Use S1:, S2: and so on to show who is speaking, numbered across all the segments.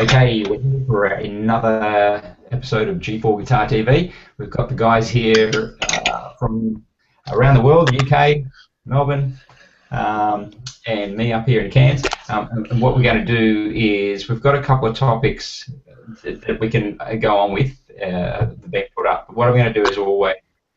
S1: Okay, we're here for another episode of G4 Guitar TV. We've got the guys here from around the world, the UK, Melbourne, and me up here in Cairns. And what we're going to do is we've got a couple of topics that we can go on with the being put up. But what I'm going to do, as always,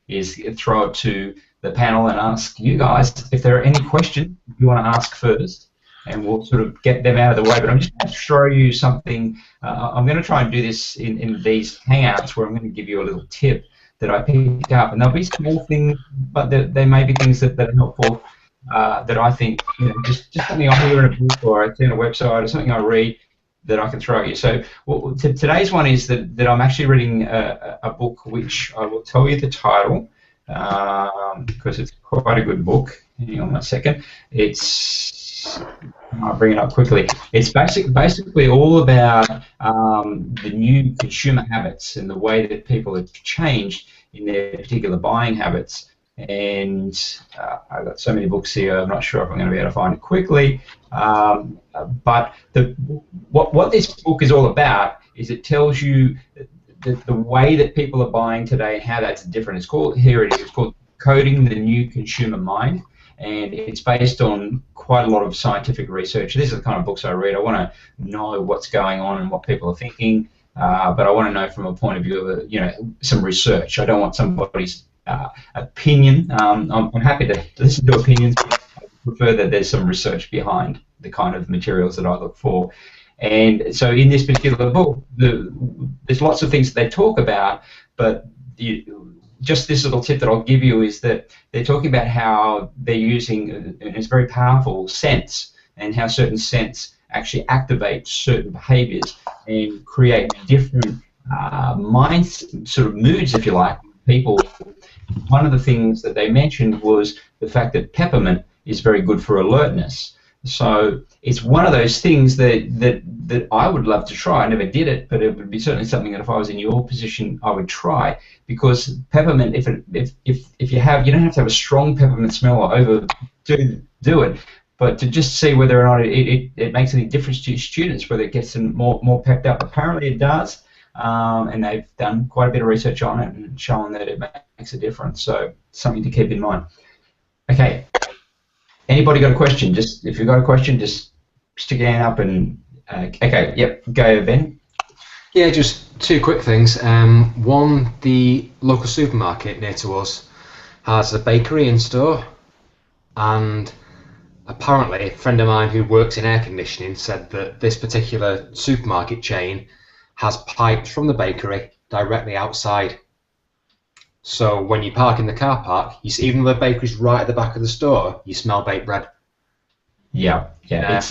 S1: is throw it to the panel and ask you guys if there are any questions you want to ask first, and we'll sort of get them out of the way. But I'm just going to show you something. I'm going to try and do this in these hangouts where I'm going to give you a little tip that I picked up, and there'll be small things, but there may be things that are helpful that I think, just something I hear in a book or I see on a website or something I read that I can throw at you. So today's one is that I'm actually reading a book which I will tell you the title because it's quite a good book. Hang on one second. I'll bring it up quickly. It's basically all about the new consumer habits and the way that people have changed in their particular buying habits. And I've got so many books here, I'm not sure if I'm going to be able to find it quickly. But what this book is all about is it tells you the way that people are buying today and how that's different. It's called Coding the New Consumer Mind. And it's based on quite a lot of scientific research. These are the kind of books I read. I want to know what's going on and what people are thinking, but I want to know from a point of view of some research. I don't want somebody's opinion. I'm happy to listen to opinions, but I prefer that there's some research behind the kind of materials that I look for. And so in this particular book, there's lots of things that they talk about, but just this little tip that I'll give you is that they're talking about how they're using, and it's very powerful, scents, and how certain scents actually activate certain behaviors and create different sort of moods, if you like, people. One of the things that they mentioned was the fact that peppermint is very good for alertness. So it's one of those things that I would love to try. I never did it, but it would be certainly something that if I was in your position, I would try, because peppermint, if you don't have to have a strong peppermint smell or overdo it, but to just see whether or not it makes any difference to your students, whether it gets them more pepped up. Apparently it does, and they've done quite a bit of research on it and shown that it makes a difference. So something to keep in mind. Okay. Anybody got a question? Just if you've got a question, just stick your hand up and okay, yep, go Ben.
S2: Yeah, just two quick things. One, the local supermarket near to us has a bakery in store, and apparently a friend of mine who works in air conditioning said that this particular supermarket chain has pipes from the bakery directly outside. So when you park in the car park, you see, even though the bakery's right at the back of the store, you smell baked bread.
S1: Yeah.
S2: And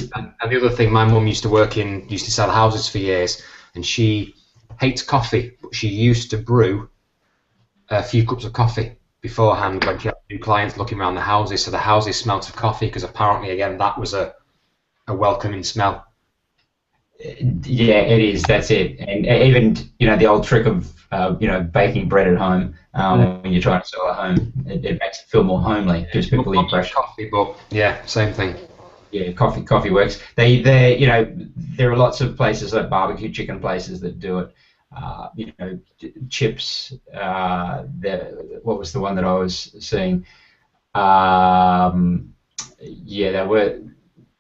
S2: the other thing, my mum used to sell houses for years, and she hates coffee, but she used to brew a few cups of coffee beforehand when she had new clients looking around the houses, so the houses smelt of coffee, because apparently, again, that was a welcoming smell.
S1: Yeah, it is. That's it. And even the old trick of baking bread at home when you're trying to sell at home, it makes it feel more homely, gives people the impression.
S2: Coffee, but yeah, same thing.
S1: Yeah, coffee works. There are lots of places like barbecue chicken places that do it. Chips. What was the one that I was seeing?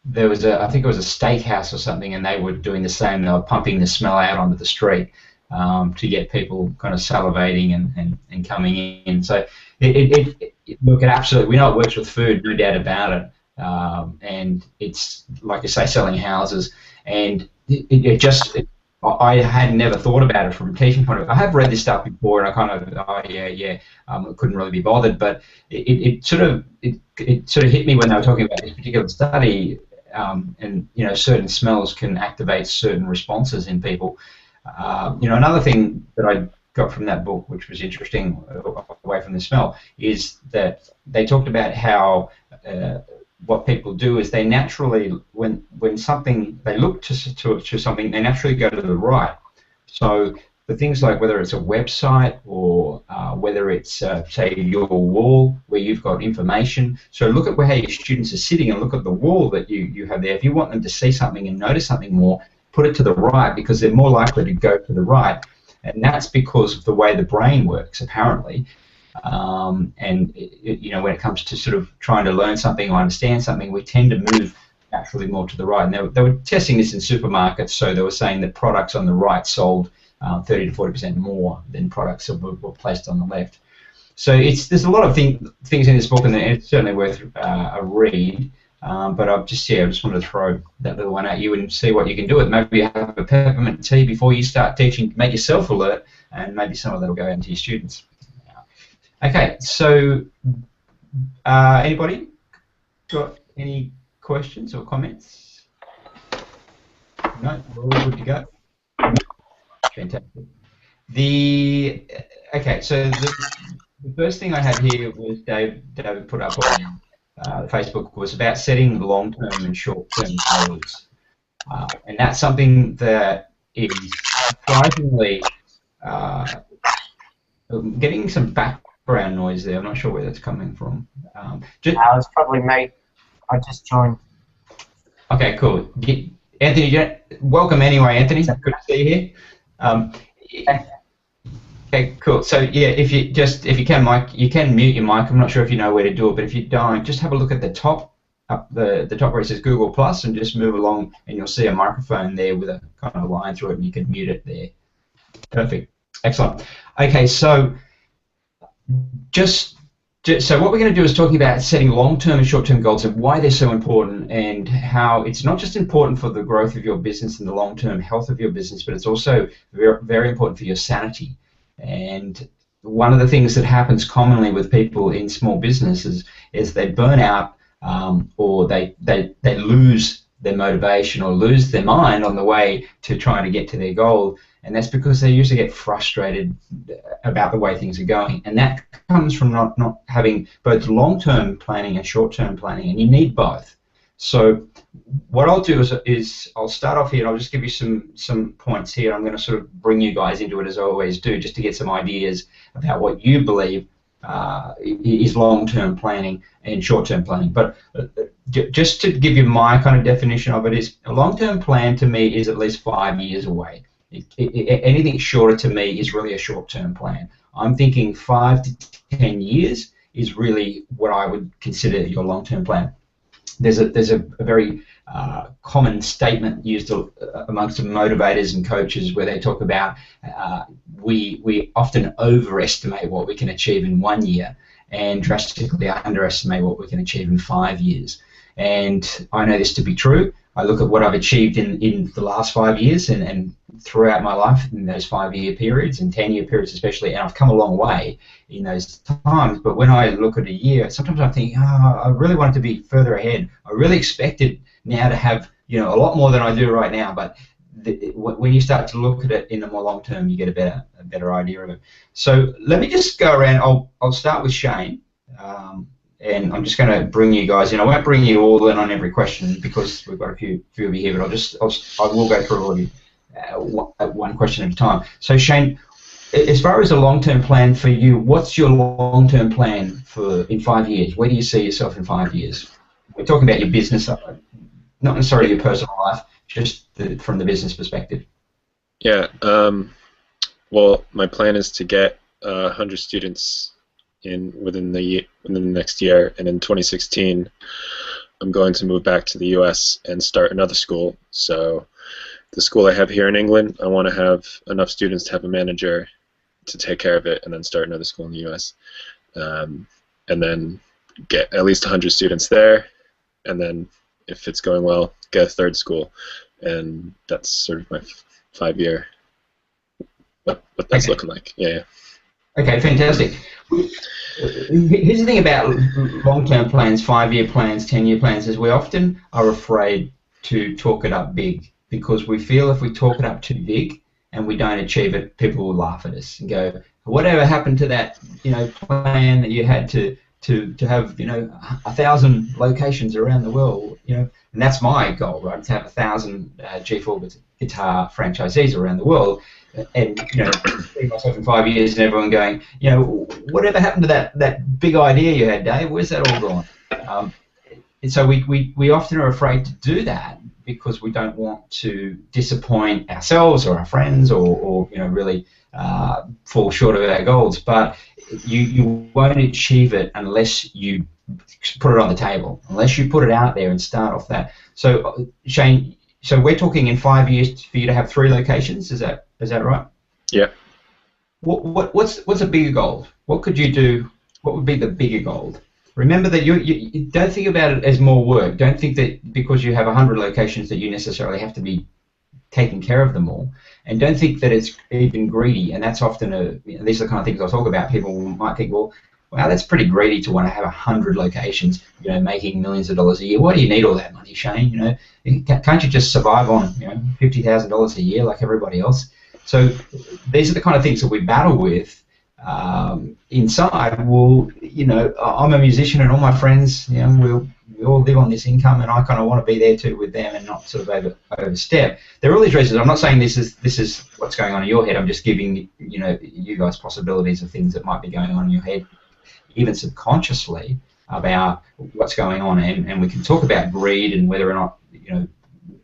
S1: There was I think it was a steakhouse or something, and they were doing the same. They were pumping the smell out onto the street to get people kind of salivating and coming in. So look, we know it works with food, no doubt about it. And it's, like I say, selling houses, and I had never thought about it from a teaching point of view. I have read this stuff before, and I kind of couldn't really be bothered, but it sort of hit me when they were talking about this particular study, and certain smells can activate certain responses in people. Another thing that I got from that book, which was interesting, away from the smell, is that they talked about how what people do is they naturally, when they look to something, they naturally go to the right. So the things like whether it's a website or whether it's, say, your wall where you've got information. So look at how your students are sitting and look at the wall that you have there. If you want them to see something and notice something more, put it to the right because they're more likely to go to the right, and that's because of the way the brain works, apparently. You know, when it comes to sort of trying to learn something or understand something, we tend to move naturally more to the right. And they were testing this in supermarkets, so they were saying that products on the right sold 30 to 40% more than products that were placed on the left. So there's a lot of things in this book, and it's certainly worth a read. But I just wanted to throw that little one at you and see what you can do with it. Maybe you have a peppermint tea before you start teaching. Make yourself alert, and maybe some of that will go into your students. Okay, so anybody got any questions or comments? No, we're all good to go. Fantastic. Okay, so the first thing I had here was David put up on Facebook was about setting long-term and short-term goals, and that's something that is surprisingly getting some background noise there. I'm not sure where that's coming from.
S3: It's probably me. I just joined.
S1: Okay, cool. Anthony, welcome anyway, Anthony. Good to see you here. Okay, cool. So yeah, if you can, Mike, you can mute your mic. I'm not sure if you know where to do it, but if you don't, just have a look at the top, the top where it says Google Plus, and just move along, and you'll see a microphone there with a kind of line through it, and you can mute it there. Perfect. Excellent. Okay, so so what we're going to do is talking about setting long-term and short-term goals and why they're so important, and how it's not just important for the growth of your business and the long-term health of your business, but it's also very, very important for your sanity. And one of the things that happens commonly with people in small businesses is they burn out, or they lose their motivation or lose their mind on the way to trying to get to their goal, and that's because they usually get frustrated about the way things are going, and that comes from not having both long-term planning and short-term planning, and you need both. So what I'll do is I'll start off here, and I'll just give you some points here. I'm going to sort of bring you guys into it, as I always do, just to get some ideas about what you believe is long-term planning and short-term planning. But just to give you my kind of definition of it, is a long-term plan to me is at least 5 years away. Anything shorter to me is really a short-term plan. I'm thinking 5 to 10 years is really what I would consider your long-term plan. There's a very common statement used amongst motivators and coaches where they talk about we often overestimate what we can achieve in 1 year and drastically underestimate what we can achieve in 5 years. And I know this to be true. I look at what I've achieved in the last 5 years and throughout my life in those 5-year periods and 10-year periods especially, and I've come a long way in those times. But when I look at a year, sometimes I think, I really want it to be further ahead. I really expected now to have a lot more than I do right now. But when you start to look at it in the more long term, you get a better idea of it. So let me just go around. I'll start with Shane. And I'm just going to bring you guys in. I won't bring you all in on every question because we've got a few of you here, but I will go through all of you one question at a time. So Shane, as far as a long-term plan for you, what's your long-term plan in 5 years? Where do you see yourself in 5 years? We're talking about your business, not necessarily your personal life, just from the business perspective.
S4: Yeah. Well, my plan is to get 100 students within the next year, and in 2016 I'm going to move back to the US and start another school. So the school I have here in England, I want to have enough students to have a manager to take care of it, and then start another school in the US, and then get at least 100 students there, and then if it's going well, get a third school. And that's sort of my 5-year what that's looking like. Yeah.
S1: Okay, fantastic. Here's the thing about long-term plans, 5-year plans, 10-year plans, is we often are afraid to talk it up big, because we feel if we talk it up too big and we don't achieve it, people will laugh at us and go, whatever happened to that plan that you had to have 1,000 locations around the world, and that's my goal, right? To have 1,000 G4 guitar franchisees around the world. And see myself in 5 years and everyone going, whatever happened to that big idea you had, Dave? Where's that all gone? And so we often are afraid to do that because we don't want to disappoint ourselves or our friends, or really fall short of our goals. But you won't achieve it unless you put it on the table, unless you put it out there and start off that. So Shane, so we're talking in 5 years for you to have 3 locations. Is that right?
S4: Yeah.
S1: What's a bigger goal? What could you do? What would be the bigger goal? Remember that you don't think about it as more work. Don't think that because you have 100 locations that you necessarily have to be taking care of them all. And don't think that it's even greedy. And that's often these are the kind of things I'll talk about. People might think, well, wow, that's pretty greedy to want to have 100 locations, making millions of dollars a year. Why do you need all that money, Shane? Can't you just survive on, $50,000 a year like everybody else? So these are the kind of things that we battle with. Inside, well, I'm a musician and all my friends, we all live on this income, and I kind of want to be there too with them and not sort of overstep. There are all these reasons. I'm not saying this is what's going on in your head. I'm just giving you guys possibilities of things that might be going on in your head, even subconsciously, about what's going on. And we can talk about greed and whether or not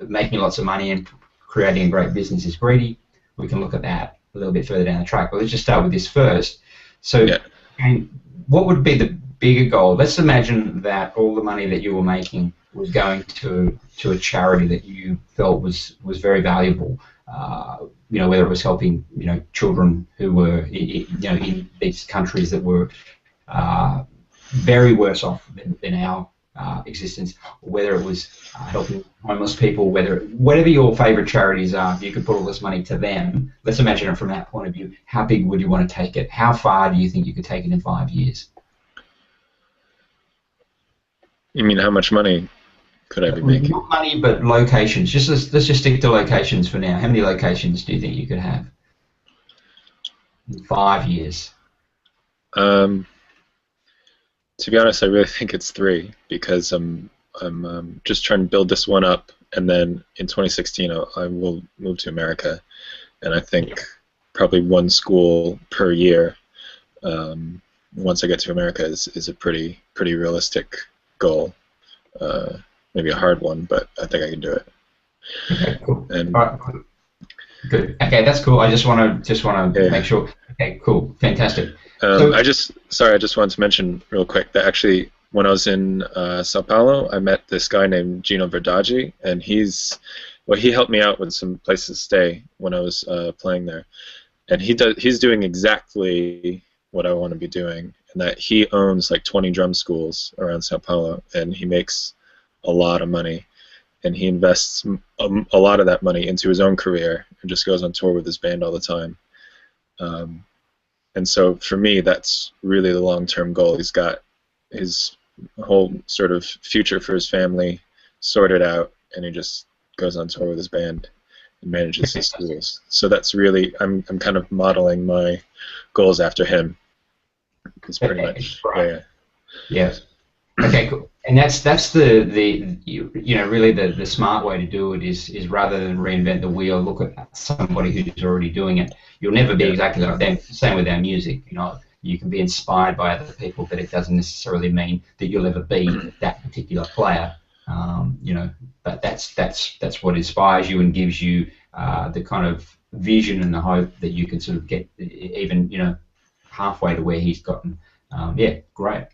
S1: making lots of money and creating a great business is greedy. We can look at that a little bit further down the track, but let's just start with this first. So, what would be the bigger goal? Let's imagine that all the money that you were making was going to a charity that you felt was very valuable. Whether it was helping children who were in these countries that were very worse off than our existence, or whether it was helping homeless people, whatever your favourite charities are, if you could put all this money to them, let's imagine it from that point of view. How big would you want to take it? How far do you think you could take it in 5 years?
S4: You mean how much money could I be making?
S1: Not money, but locations. Let's just stick to locations for now. How many locations do you think you could have in 5 years?
S4: To be honest, I really think it's 3, because I'm just trying to build this one up, and then in 2016 I will move to America, and I think probably 1 school per year once I get to America is a pretty realistic goal. Maybe a hard one, but I think I can do it.
S1: Okay, cool.
S4: And
S1: all right, good. Okay, that's cool. I just want to make sure. Okay, cool, fantastic.
S4: I just wanted to mention real quick that actually when I was in Sao Paulo, I met this guy named Gino Verdaggi, and he helped me out with some places to stay when I was playing there, and he's doing exactly what I want to be doing, and that he owns like 20 drum schools around Sao Paulo, and he makes a lot of money, and he invests a lot of that money into his own career and just goes on tour with his band all the time. And so for me, that's really the long-term goal. He's got his whole sort of future for his family sorted out, and he just goes on tour with his band and manages his schools. So that's really, I'm kind of modeling my goals after him. It's pretty much,
S1: right. Yes. Okay, cool. And that's the really the smart way to do it is rather than reinvent the wheel, look at somebody who's already doing it. You'll never be exactly like them. Same with our music. You can be inspired by other people, but it doesn't necessarily mean that you'll ever be that particular player. But that's what inspires you and gives you the kind of vision and the hope that you can sort of get even halfway to where he's gotten. Great,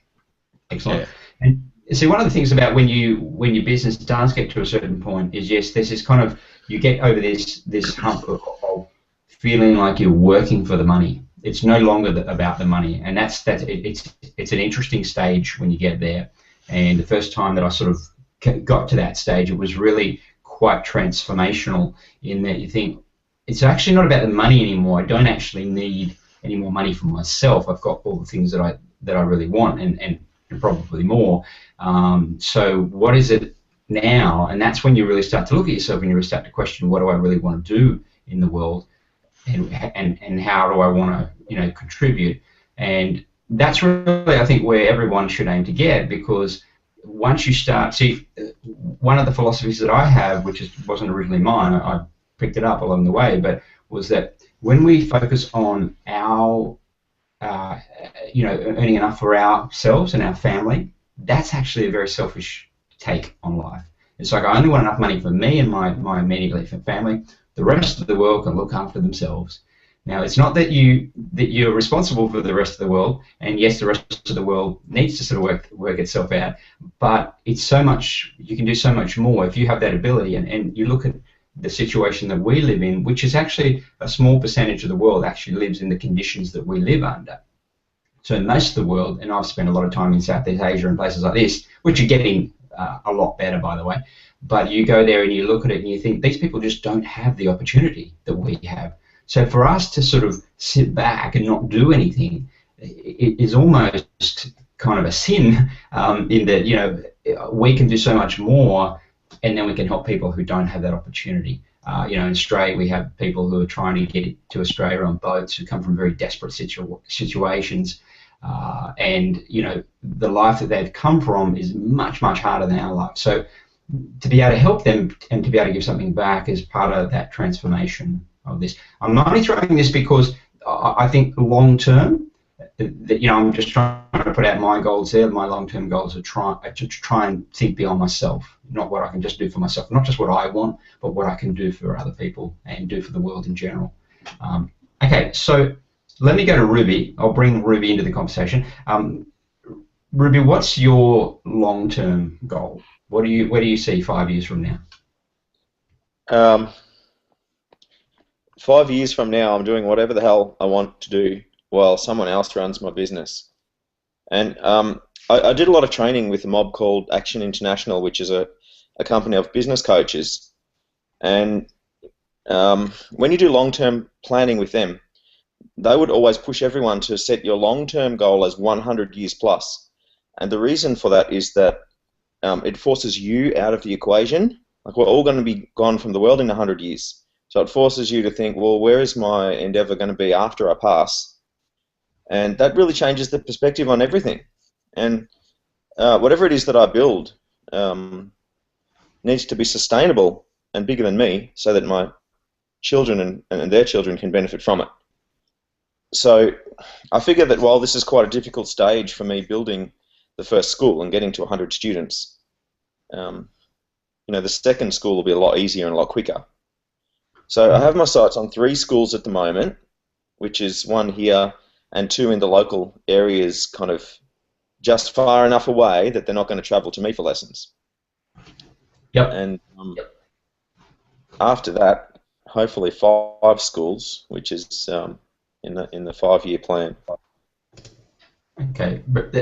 S1: excellent.
S4: Yeah.
S1: And see, one of the things about when your business does get to a certain point is, yes, there's this kind of, you get over this hump of feeling like you're working for the money. It's no longer about the money, and it's an interesting stage when you get there. And the first time that I sort of got to that stage, it was really quite transformational in that you think it's actually not about the money anymore. I don't actually need any more money for myself. I've got all the things that I really want and probably more. So what is it now? And that's when you really start to look at yourself and you really start to question, what do I really want to do in the world, and how do I want to contribute? And that's really, I think, where everyone should aim to get, because once you start, see, one of the philosophies that I have, which wasn't originally mine, I picked it up along the way, but was that when we focus on our earning enough for ourselves and our family, that's actually a very selfish take on life. It's like I only want enough money for me and my immediate family. The rest of the world can look after themselves. Now, it's not that you're responsible for the rest of the world, and yes, the rest of the world needs to sort of work itself out, but it's so much, you can do so much more if you have that ability. And you look at the situation that we live in, which is actually a small percentage of the world actually lives in the conditions that we live under. So most of the world, and I've spent a lot of time in Southeast Asia and places like this, which are getting a lot better, by the way, but you go there and you look at it and you think these people just don't have the opportunity that we have. So for us to sort of sit back and not do anything, it is almost kind of a sin, in that, you know, we can do so much more, and then we can help people who don't have that opportunity. You know, in Australia, we have people who are trying to get to Australia on boats who come from very desperate situations, and, you know, the life that they've come from is much, much harder than our life. So to be able to help them and to be able to give something back is part of that transformation of this. I'm only throwing this because I think long term, that, you know, I'm just trying to put out my goals there. My long-term goals are to try and think beyond myself, not what I can just do for myself, not just what I want, but what I can do for other people and do for the world in general. Okay, so let me go to Ruby. I'll bring Ruby into the conversation. Ruby, what's your long-term goal? Where do you see 5 years from now?
S5: 5 years from now, I'm doing whatever the hell I want to do while someone else runs my business. And I did a lot of training with a mob called Action International, which is a company of business coaches. And when you do long-term planning with them, they would always push everyone to set your long-term goal as 100 years plus. And the reason for that is that it forces you out of the equation. Like, we're all going to be gone from the world in 100 years. So it forces you to think, well, where is my endeavor going to be after I pass? And that really changes the perspective on everything. And whatever it is that I build needs to be sustainable and bigger than me, so that my children and their children can benefit from it. So I figure that while this is quite a difficult stage for me building the first school and getting to 100 students, you know, the second school will be a lot easier and a lot quicker. So I have my sights on 3 schools at the moment, which is 1 here and 2 in the local areas, kind of just far enough away that they're not going to travel to me for lessons.
S1: Yep.
S5: And after that, hopefully 5 schools, which is in the 5-year plan.
S1: Okay, but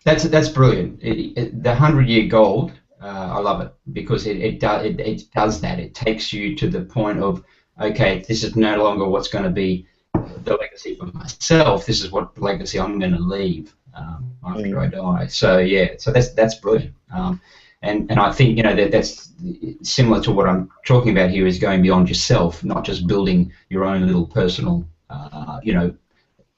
S1: that's brilliant. The 100-year goal, I love it, because it does that. It takes you to the point of, okay, this is no longer what's going to be the legacy for myself. This is what legacy I'm going to leave after I die. So yeah, so that's brilliant. And I think, you know, that's similar to what I'm talking about here, is going beyond yourself, not just building your own little personal, you know,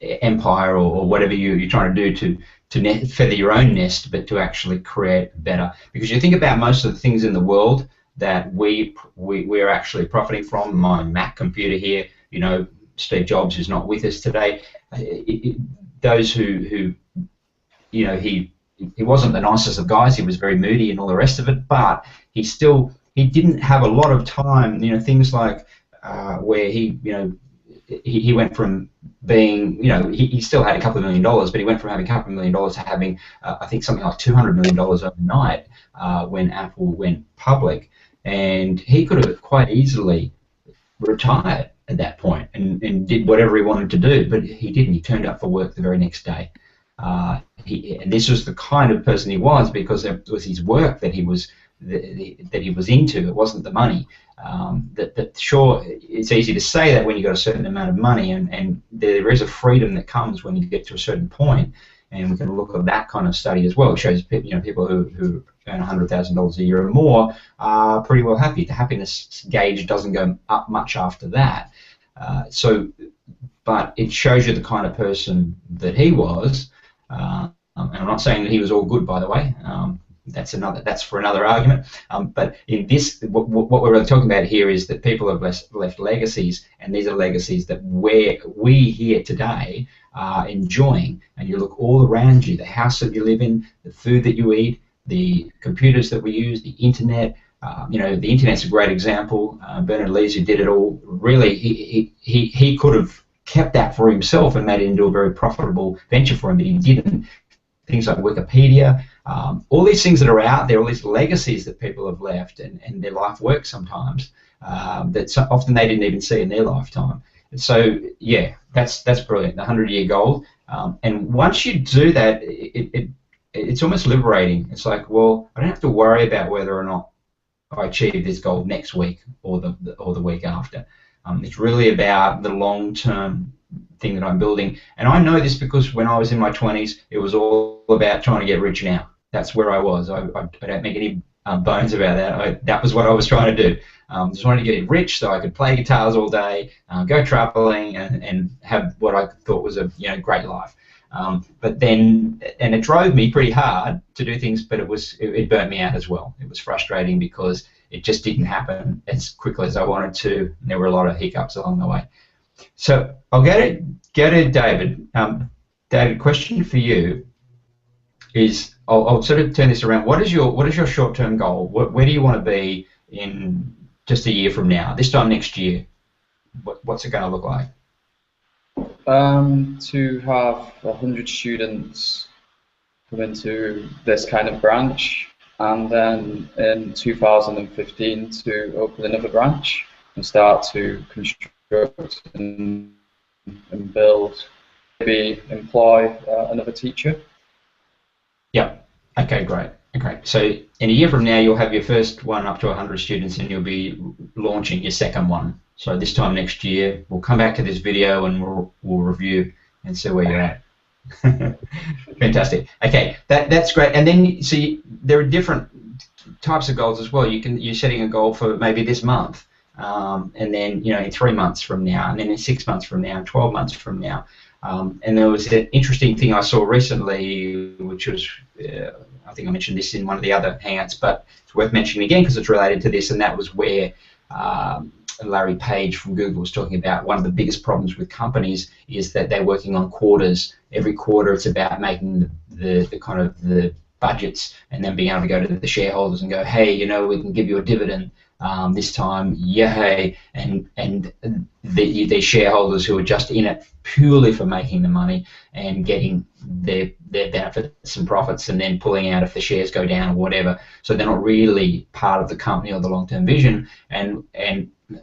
S1: empire or whatever you're trying to do to feather your own nest, but to actually create better. Because you think about most of the things in the world that we're actually profiting from. My Mac computer here, you know, Steve Jobs is not with us today. Those who, you know, he wasn't the nicest of guys. He was very moody and all the rest of it, but he didn't have a lot of time. You know, things like where he, you know, he went from being, you know, he still had a couple of $1 million, but he went from having a couple of $1 million to having, I think, something like $200 million overnight when Apple went public. And he could have quite easily retired at that point and did whatever he wanted to do, but he didn't. He turned up for work the very next day. And this was the kind of person he was, because it was his work that he was into. It wasn't the money. Sure, it's easy to say that when you've got a certain amount of money, and there is a freedom that comes when you get to a certain point, and we can look at that kind of study as well. It shows, you know, people who earn $100,000 a year or more are pretty well happy. The happiness gauge doesn't go up much after that. But it shows you the kind of person that he was. And I'm not saying that he was all good, by the way. That's for another argument. But in this, what we're really talking about here is that people have left legacies, and these are legacies that we here today are enjoying. And you look all around you, the house that you live in, the food that you eat, the computers that we use, the internet, The internet's a great example. Bernard Lees, who did it all, really, he could have kept that for himself and made it into a very profitable venture for him, but he didn't. Things like Wikipedia, all these things that are out there, all these legacies that people have left and their life work sometimes, that often they didn't even see in their lifetime. And so, yeah, that's brilliant, the 100-year goal. And once you do that, it's almost liberating. It's like, well, I don't have to worry about whether or not I achieve this goal next week or the week after. It's really about the long-term thing that I'm building. And I know this because when I was in my 20s, it was all about trying to get rich now. That's where I was. I don't make any bones about that. That was what I was trying to do. Just wanted to get rich so I could play guitars all day, go traveling, and have what I thought was a great life. But then, and it drove me pretty hard to do things, but it burnt me out as well. It was frustrating because it just didn't happen as quickly as I wanted to, and there were a lot of hiccups along the way. So I'll go to David. David, question for you is, I'll sort of turn this around. What is your short-term goal? Where do you want to be in just a year from now? This time next year, what's it going to look like?
S6: To have 100 students come into this kind of branch, and then in 2015 to open another branch and start to construct and build, maybe employ another teacher.
S1: Yeah. Okay, great. Okay. So in a year from now, you'll have your first one up to 100 students, and you'll be launching your second one. So this time next year, we'll come back to this video and we'll review and see where you're at. Fantastic. Okay, that's great. And then see, there are different types of goals as well. You're setting a goal for maybe this month, and then in 3 months from now, and then in 6 months from now, and 12 months from now. And there was an interesting thing I saw recently, which was I think I mentioned this in one of the other hangouts, but it's worth mentioning again because it's related to this, and that was where Larry Page from Google was talking about one of the biggest problems with companies is that they're working on quarters. Every quarter it's about making the kind of the budgets and then being able to go to the shareholders and go, hey, we can give you a dividend this time, yay, and the shareholders who are just in it purely for making the money and getting their benefits and profits and then pulling out if the shares go down or whatever. So they're not really part of the company or the long-term vision. And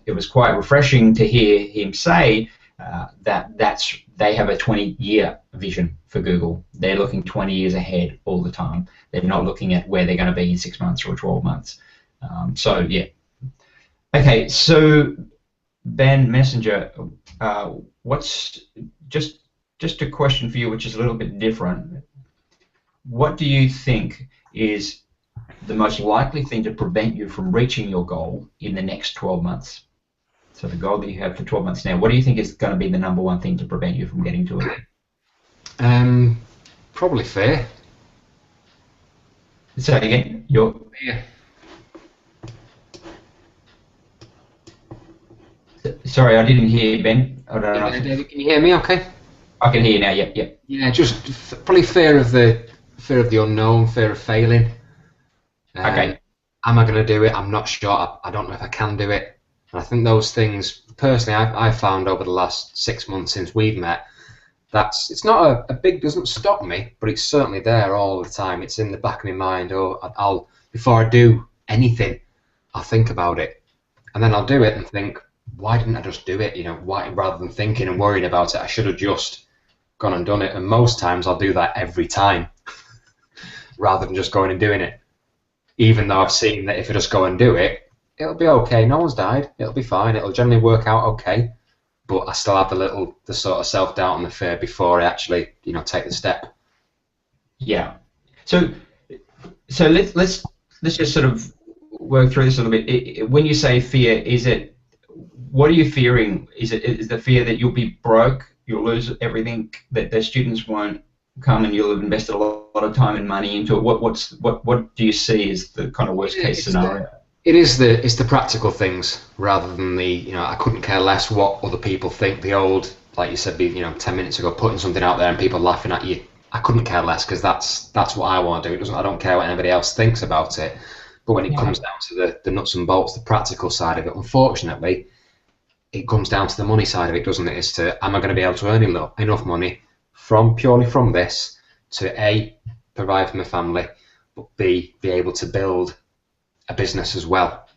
S1: it was quite refreshing to hear him say that they have a 20-year vision for Google. They're looking 20 years ahead all the time. They're not looking at where they're going to be in 6 months or 12 months. So yeah. Okay, so Ben Messenger, what's just a question for you, which is a little bit different. What do you think is the most likely thing to prevent you from reaching your goal in the next 12 months? So the goal that you have for 12 months now, what do you think is going to be the #1 thing to prevent you from getting to it?
S2: Probably fear.
S1: Say it again.
S2: Fear.
S1: Sorry, I didn't hear you, Ben. I don't know.
S2: David, can you hear me? Okay.
S1: I can hear you now. Yep.
S2: Yeah, just probably fear of the unknown, fear of failing.
S1: Okay.
S2: Am I going to do it? I'm not sure. I don't know if I can do it. And I think those things, personally, I've found over the last 6 months since we've met, it's not a big, doesn't stop me, but it's certainly there all the time. It's in the back of my mind, or I'll before I do anything, I'll think about it, and then I'll do it and think, why didn't I just do it? Why, rather than thinking and worrying about it, I should have just gone and done it. And most times I'll do that every time, rather than just going and doing it. Even though I've seen that if I just go and do it, it'll be okay. No one's died. It'll be fine. It'll generally work out okay. But I still have the sort of self-doubt and the fear before I actually, take the step. Yeah.
S1: So let's just sort of work through this a little bit. When you say fear, what are you fearing? Is the fear that you'll be broke, you'll lose everything, that the students won't come, and you'll have invested a lot of time and money into it? What do you see as the kind of worst case scenario?
S2: It's the practical things rather than the I couldn't care less what other people think. The old, like you said, 10 minutes ago, putting something out there and people laughing at you. I couldn't care less because that's what I want to do. I don't care what anybody else thinks about it. But when it comes down to the nuts and bolts, the practical side of it, unfortunately, it comes down to the money side of it, doesn't it? As to, am I going to be able to earn enough money purely from this to A, provide for my family, but B, be able to build a business as well.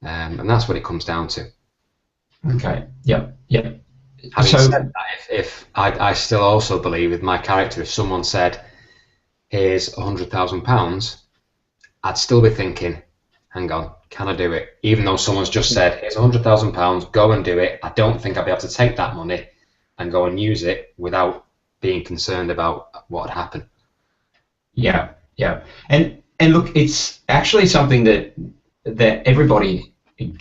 S2: And that's what it comes down to.
S1: Okay. Yep.
S2: Having said that, if I still also believe with my character, if someone said, here's £100,000, I'd still be thinking, hang on, can I do it? Even though someone's just said, here's £100,000, go and do it. I don't think I'd be able to take that money and go and use it without being concerned about what would happen.
S1: Yeah. And look, it's actually something that everybody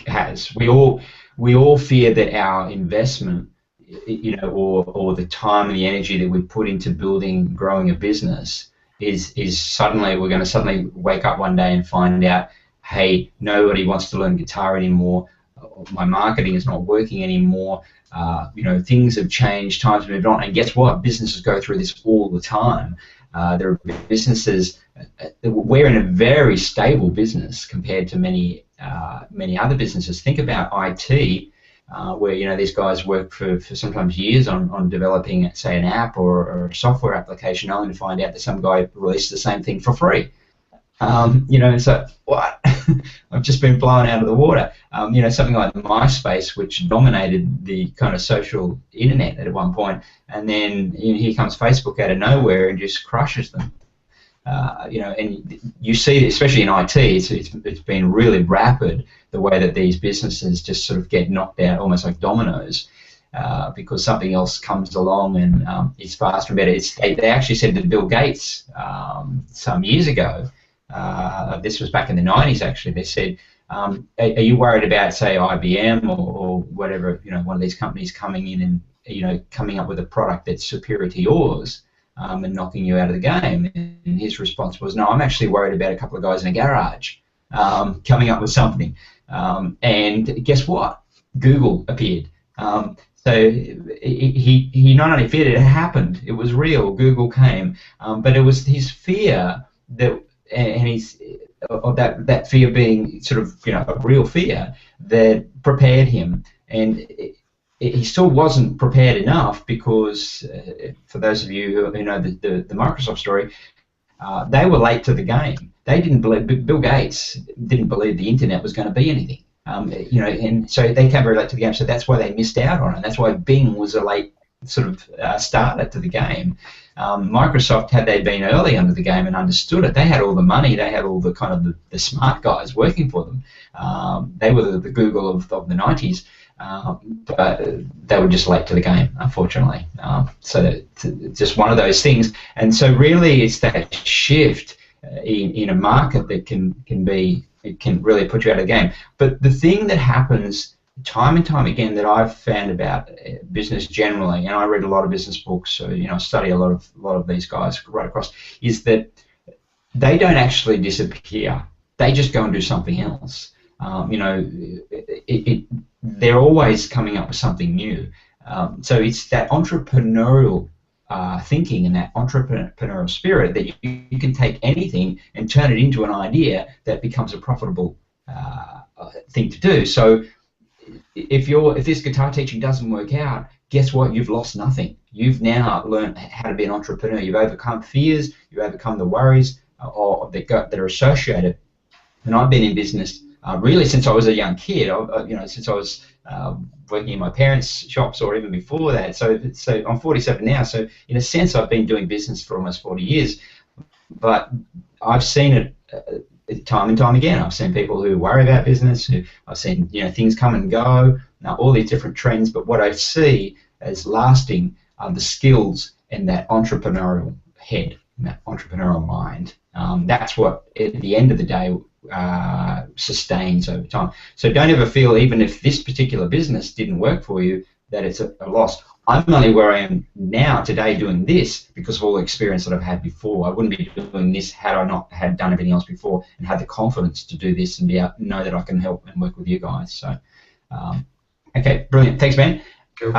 S1: has. We all fear that our investment, or the time and the energy that we put into growing a business is suddenly, we're going to suddenly wake up one day and find out, hey, nobody wants to learn guitar anymore. My marketing is not working anymore. Things have changed, times have moved on, and guess what? Businesses go through this all the time. There are businesses. We're in a very stable business compared to many other businesses. Think about IT, where these guys work for sometimes years on developing, say, an app or a software application, only to find out that some guy released the same thing for free. So what? I've just been blown out of the water. Something like MySpace, which dominated the kind of social internet at one point, and then here comes Facebook out of nowhere and just crushes them. And you see, especially in IT, it's been really rapid, the way that these businesses just sort of get knocked out almost like dominoes, because something else comes along and is faster and better. They actually said to Bill Gates some years ago, this was back in the 90s actually, they said, are you worried about, say, IBM or whatever, one of these companies coming in and coming up with a product that's superior to yours, and knocking you out of the game? And his response was, no, I'm actually worried about a couple of guys in a garage coming up with something. And guess what? Google appeared. So he not only feared it, it happened. It was real. Google came, but it was his fear that, and that fear being sort of a real fear that prepared him. And he still wasn't prepared enough because, for those of you who know the Microsoft story, they were late to the game. They didn't believe, Bill Gates didn't believe the internet was going to be anything. And so they came very late to the game. So that's why they missed out on it. That's why Bing was a late sort of starter to the game. Microsoft, had they been early under the game and understood it, they had all the money, they had all the kind of the smart guys working for them. They were the Google of the 90s. But they were just late to the game, unfortunately. So it's just one of those things. And so really it's that shift in a market that can really put you out of the game. But the thing that happens time and time again that I've found about business generally, and I read a lot of business books, so I study a lot of these guys right across, is that they don't actually disappear. They just go and do something else. They're always coming up with something new. So it's that entrepreneurial thinking and that entrepreneurial spirit that you can take anything and turn it into an idea that becomes a profitable thing to do. So if this guitar teaching doesn't work out, guess what? You've lost nothing. You've now learned how to be an entrepreneur. You've overcome fears. You've overcome the worries that are associated. And I've been in business really since I was a young kid. Since I was working in my parents' shops or even before that. So I'm 47 now. So in a sense, I've been doing business for almost 40 years. But I've seen it time and time again. I've seen people who worry about business. I've seen things come and go. Now all these different trends. But what I see as lasting are the skills and that entrepreneurial head, and that entrepreneurial mind. That's what at the end of the day sustains over time. So don't ever feel, even if this particular business didn't work for you, that it's a loss. I'm only where I am now today doing this because of all the experience that I've had before. I wouldn't be doing this had I not had done everything else before and had the confidence to do this and know that I can help and work with you guys. So, okay, brilliant. Thanks, Ben.
S2: Cool.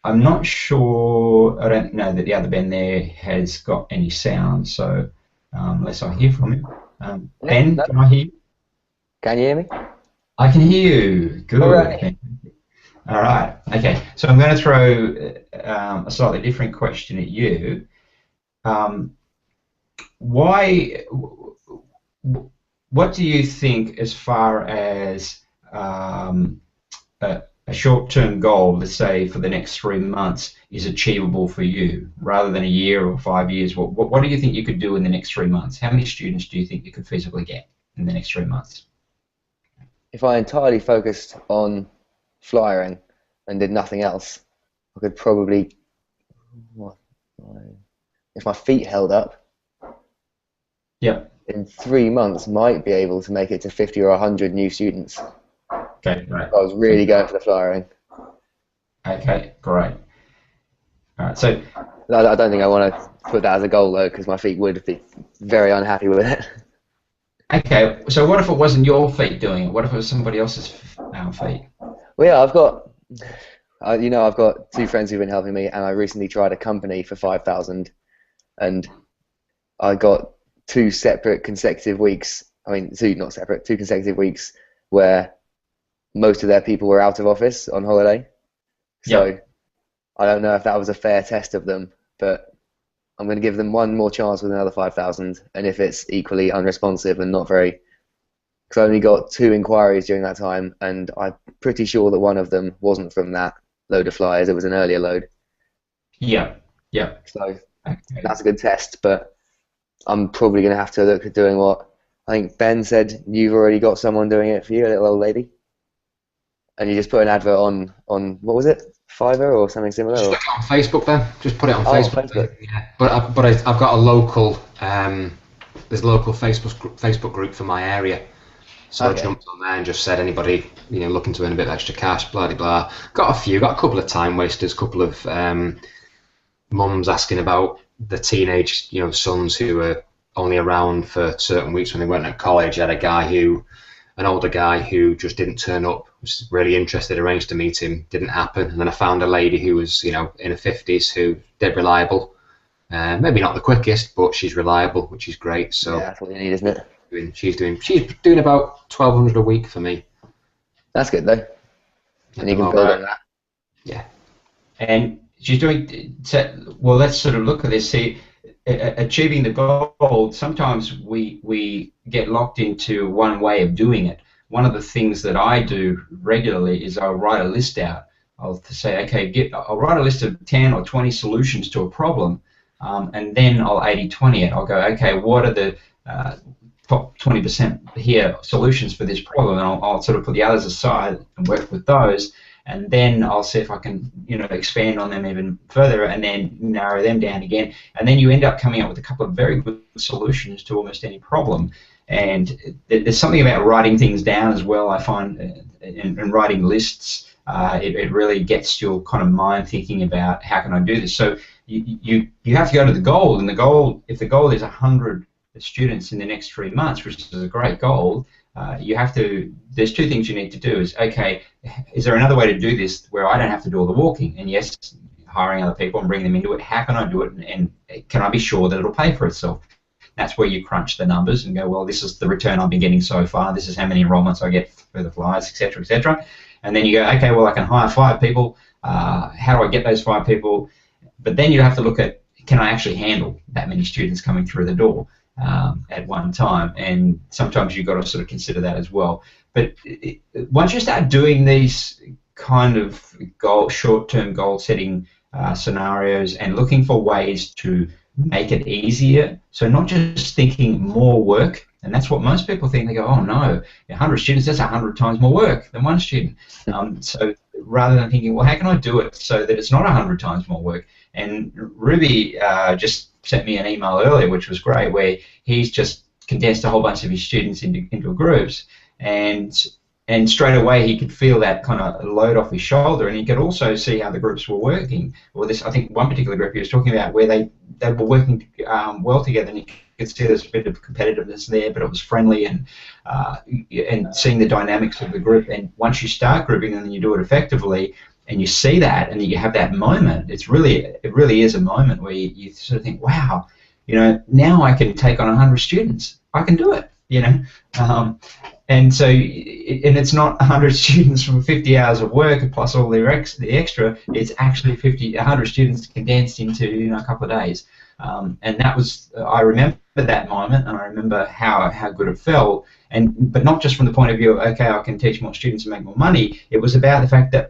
S1: I'm not sure, I don't know that the other Ben there has got any sound, so unless I hear from him. Ben,
S7: No.
S1: can I hear you?
S7: Can you hear me?
S1: I can hear you. Good.
S7: All right.
S1: All right. Okay. So I'm going to throw a slightly different question at you. Why? What do you think, as far as a short-term goal, let's say for the next 3 months, is achievable for you, rather than a year or 5 years? What do you think you could do in the next 3 months? How many students do you think you could feasibly get in the next 3 months?
S7: If I entirely focused on flyering and did nothing else, I could probably, if my feet held up, in 3 months might be able to make it to 50 or 100 new students.
S1: Okay, great.
S7: I was really going for the flyering.
S1: Okay, great. All right, so
S7: I don't think I want to put that as a goal though, because my feet would be very unhappy with it.
S1: okay, so what if it wasn't your feet doing it? What if it was somebody else's feet?
S7: Well, yeah, I've got, I've got 2 friends who've been helping me, and I recently tried a company for 5,000, and I got 2 separate consecutive weeks. I mean, 2 not separate, 2 consecutive weeks where most of their people were out of office on holiday. So
S1: Yep.
S7: I don't know if that was a fair test of them, but I'm going to give them one more chance with another 5,000, and if it's equally unresponsive and not very, because I only got 2 inquiries during that time, and I'm pretty sure that one of them wasn't from that load of flyers, it was an earlier load.
S1: Yeah, yeah.
S7: So
S1: Okay.
S7: that's a good test, but I'm probably going to have to look at doing what I think Ben said. You've already got someone doing it for you, a little old lady, and you just put an advert on what was it, Fiveyear or something similar?
S2: Just
S7: Or?
S2: look it on Facebook then. Just put it on
S7: Oh,
S2: Facebook.
S7: Facebook.
S2: Yeah. But I've got a local there's a local Facebook group for my area. So
S7: Okay.
S2: I jumped on there and just said anybody looking to earn a bit of extra cash, blah blah blah. Got a couple of time wasters, couple of mums asking about the teenage sons who were only around for certain weeks when they weren't at college. I had an older guy who just didn't turn up, was really interested, arranged to meet him, didn't happen. And then I found a lady who was, in her 50s, who dead reliable. Maybe not the quickest, but she's reliable, which is great. So
S7: Yeah, that's what you need, isn't it?
S2: she's doing about 1,200 a week for me.
S7: That's good though. And you can build on that.
S2: Yeah.
S1: And she's doing, well, let's sort of look at this. See, achieving the goal, sometimes we get locked into one way of doing it. One of the things that I do regularly is I'll write a list out. I'll say, okay, I'll write a list of 10 or 20 solutions to a problem, and then I'll 80-20 it. I'll go, okay, what are the top 20% here solutions for this problem, and I'll sort of put the others aside and work with those, and then I'll see if I can expand on them even further, and then narrow them down again, and then you end up coming up with a couple of very good solutions to almost any problem. And there's something about writing things down as well, I find, and writing lists. It really gets your kind of mind thinking about how can I do this. So you have to go to the goal, and if the goal is 100 students in the next 3 months, which is a great goal, there's 2 things you need to do. Is, okay, is there another way to do this where I don't have to do all the walking? And yes, hiring other people and bringing them into it, how can I do it, and can I be sure that it'll pay for itself? That's where you crunch the numbers and go, well, this is the return I've been getting so far, this is how many enrollments I get for the flyers, etc., etc. And then you go, okay, well, I can hire 5 people. How do I get those 5 people? But then you have to look at, can I actually handle that many students coming through the door at one time? And sometimes you've got to sort of consider that as well. But once you start doing these kind of short-term goal-setting scenarios and looking for ways to make it easier, so not just thinking more work, and that's what most people think. They go, oh no, 100 students, that's 100 times more work than 1 student. So rather than thinking, well, how can I do it so that it's not 100 times more work? And Ruby just sent me an email earlier, which was great, where he's just condensed a whole bunch of his students into groups, and straight away he could feel that kind of load off his shoulder, and he could also see how the groups were working. Well, I think one particular group he was talking about where they were working well together, and you could see there's a bit of competitiveness there, but it was friendly, and seeing the dynamics of the group. And once you start grouping and then you do it effectively, and you see that, and you have that moment, it really is a moment where you sort of think, wow, now I can take on 100 students. I can do it. And so, and it's not 100 students from 50 hours of work plus all the extra. It's actually 100 students condensed into a couple of days. And that was, I remember that moment, and I remember how good it felt. But not just from the point of view of, okay, I can teach more students and make more money. It was about the fact that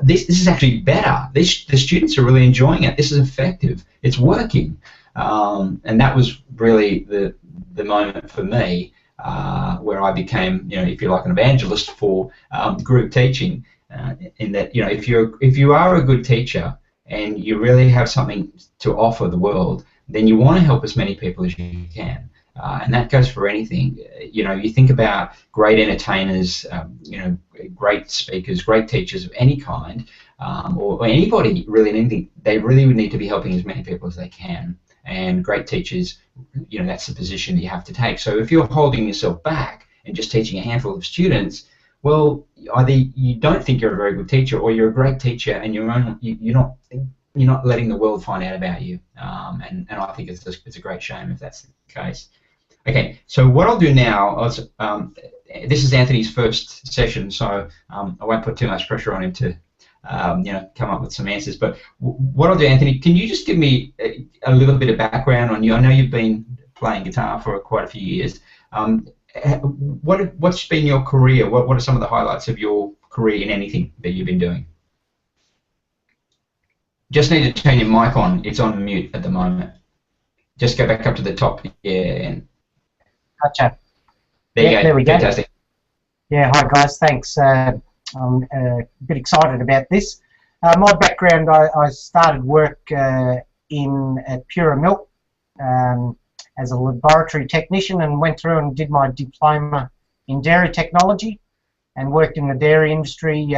S1: this is actually better. The students are really enjoying it. This is effective. It's working. And that was really the moment for me where I became, if you like, an evangelist for group teaching. In that, if you are a good teacher and you really have something to offer the world, then you want to help as many people as you can. And that goes for anything. You think about great entertainers, great speakers, great teachers of any kind, or anybody really in anything. They really would need to be helping as many people as they can. And great teachers, that's the position you have to take. So if you're holding yourself back and just teaching a handful of students, well, either you don't think you're a very good teacher, or you're a great teacher and you're not letting the world find out about you. And I think it's a great shame if that's the case. Okay, so what I'll do now is, this is Anthony's first session, so I won't put too much pressure on him to come up with some answers. But what I'll do, Anthony, can you just give me a little bit of background on you? I know you've been playing guitar for quite a few years. What's been your career? What are some of the highlights of your career in anything that you've been doing? Just need to turn your mic on. It's on mute at the moment. Just go back up to the top. Yeah. And
S3: Gotcha.
S1: There you go.
S3: There we go.
S1: Fantastic.
S3: Yeah, hi guys, thanks. I'm a bit excited about this. My background, I started work at Pura Milk as a laboratory technician, and went through and did my diploma in dairy technology, and worked in the dairy industry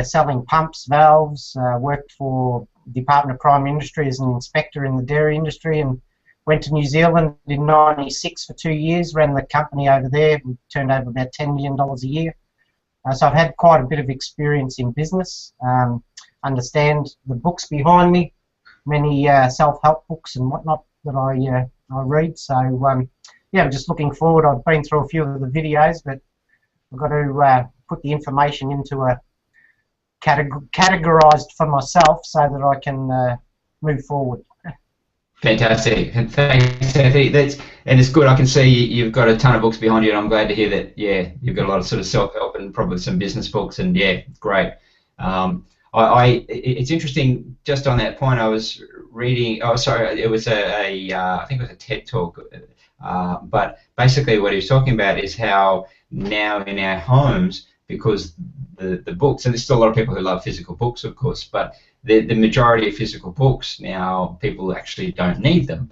S3: selling pumps, valves, worked for Department of Crime Industry as an inspector in the dairy industry, and went to New Zealand in '96 for 2 years, ran the company over there. We turned over about $10 million a year. So I've had quite a bit of experience in business, understand the books behind me, many self-help books and whatnot that I read. So yeah, I'm just looking forward. I've been through a few of the videos, but I've got to put the information into a categorized for myself so that I can move forward.
S1: Fantastic. Thanks, Anthony. And it's good. I can see you've got a ton of books behind you, and I'm glad to hear that. Yeah, you've got a lot of sort of self-help and probably some business books, and yeah, great. It's interesting. Just on that point, I was reading. Oh, sorry, it was I think it was a TED talk. But basically, what he was talking about is how now in our homes, because the books, and there's still a lot of people who love physical books, of course, but the majority of physical books now, people actually don't need them.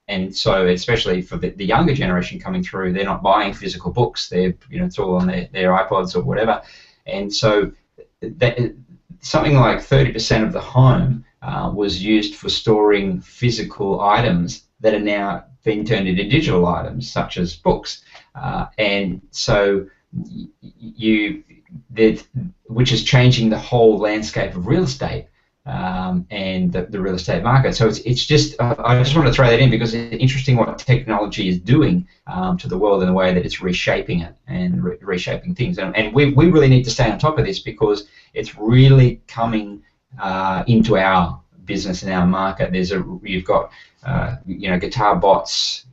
S1: And so, especially for the younger generation coming through, they're not buying physical books. They're, it's all on their iPods or whatever. And so, something like 30% of the home was used for storing physical items that are now being turned into digital items, such as books. And so, which is changing the whole landscape of real estate and the real estate market. So it's just, I just want to throw that in because it's interesting what technology is doing to the world in the way that it's reshaping it and reshaping things. And we really need to stay on top of this because it's really coming into our business and our market. You've got guitar bots.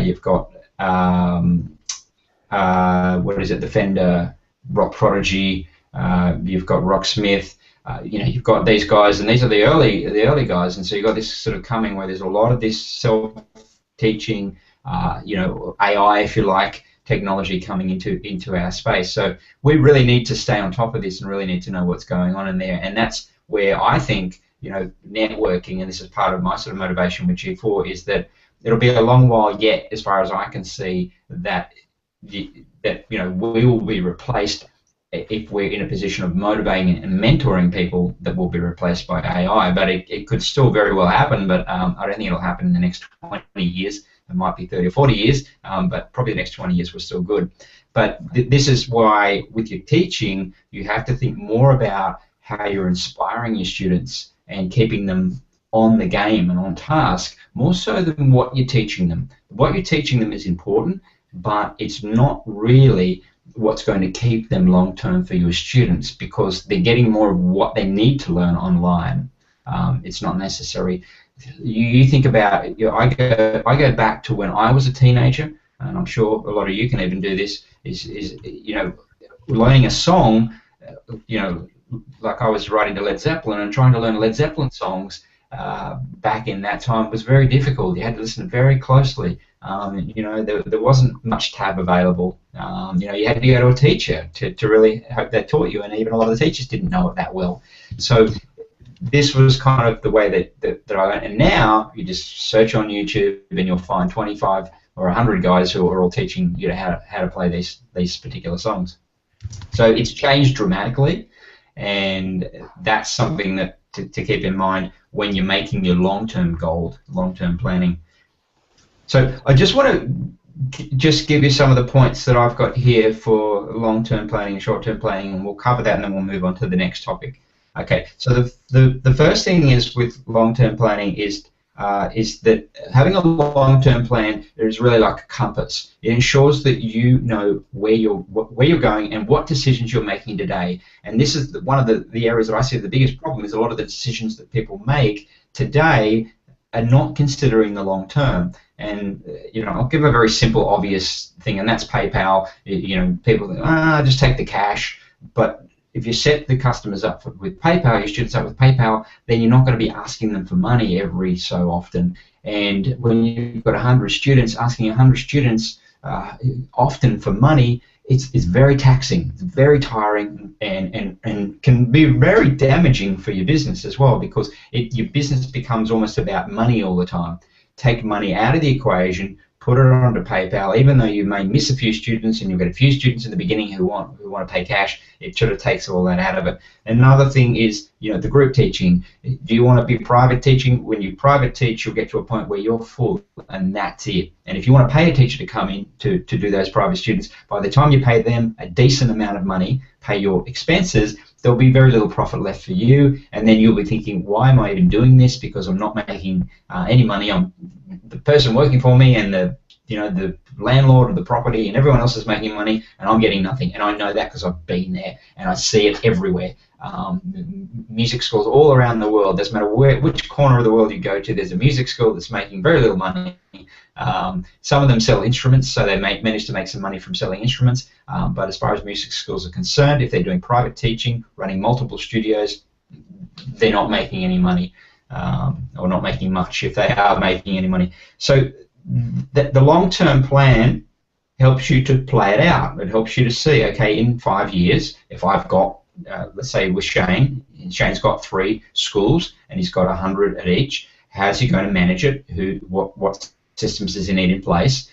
S1: You've got what is it? The Fender Rock Prodigy. You've got Rocksmith. You've got these guys, and these are the early guys, and so you've got this sort of coming where there's a lot of this self-teaching, AI, if you like, technology coming into our space. So we really need to stay on top of this and really need to know what's going on in there, and that's where I think networking, and this is part of my sort of motivation with G4, is that it'll be a long while yet, as far as I can see, that we will be replaced. If we're in a position of motivating and mentoring people, that will be replaced by AI. But it could still very well happen, but I don't think it'll happen in the next 20 years. It might be 30 or 40 years, but probably the next 20 years we're still good. But this is why with your teaching, you have to think more about how you're inspiring your students and keeping them on the game and on task, more so than what you're teaching them. What you're teaching them is important, but it's not really what's going to keep them long term for your students, because they're getting more of what they need to learn online. It's not necessary. You think about it, I go back to when I was a teenager, and I'm sure a lot of you can even do this, is learning a song, like I was writing to Led Zeppelin and trying to learn Led Zeppelin songs back in that time was very difficult. You had to listen very closely. There wasn't much tab available. You had to go to a teacher to really hope they taught you, and even a lot of the teachers didn't know it that well. So this was kind of the way that I went. And now you just search on YouTube and you'll find 25 or 100 guys who are all teaching you how to play these particular songs. So it's changed dramatically, and that's something that to keep in mind when you're making your long-term goal, long-term planning. So I just want to just give you some of the points that I've got here for long-term planning and short-term planning, and we'll cover that and then we'll move on to the next topic. Okay, so the first thing is with long-term planning is that having a long-term plan is really like a compass. It ensures that you know where you're going and what decisions you're making today. And this is one of the areas that I see the biggest problem is a lot of the decisions that people make today are not considering the long term. And I'll give a very simple, obvious thing, and that's PayPal. People think, just take the cash, but if you set the customers up with PayPal, your students up with PayPal, then you're not going to be asking them for money every so often. And when you've got 100 students, asking 100 students often for money, it's very taxing, it's very tiring, and can be very damaging for your business as well, because your business becomes almost about money all the time. Take money out of the equation, put it onto PayPal, even though you may miss a few students and you've got a few students in the beginning who want to pay cash, it sort of takes all that out of it. Another thing is, the group teaching. Do you want to be private teaching? When you private teach, you'll get to a point where you're full and that's it. And if you want to pay a teacher to come in to do those private students, by the time you pay them a decent amount of money, pay your expenses, there'll be very little profit left for you, and then you'll be thinking, why am I even doing this? Because I'm not making any money. I'm the person working for me, and the landlord of the property and everyone else is making money, and I'm getting nothing. And I know that because I've been there and I see it everywhere. Music schools all around the world, doesn't matter which corner of the world you go to, there's a music school that's making very little money. Some of them sell instruments, so they manage to make some money from selling instruments, but as far as music schools are concerned, if they're doing private teaching, running multiple studios, they're not making any money, or not making much if they are making any money. So the long-term plan helps you to play it out. It helps you to see, okay, in 5 years, if I've got, let's say with Shane's got 3 schools and he's got 100 at each, how's he going to manage it? What systems does he need in place?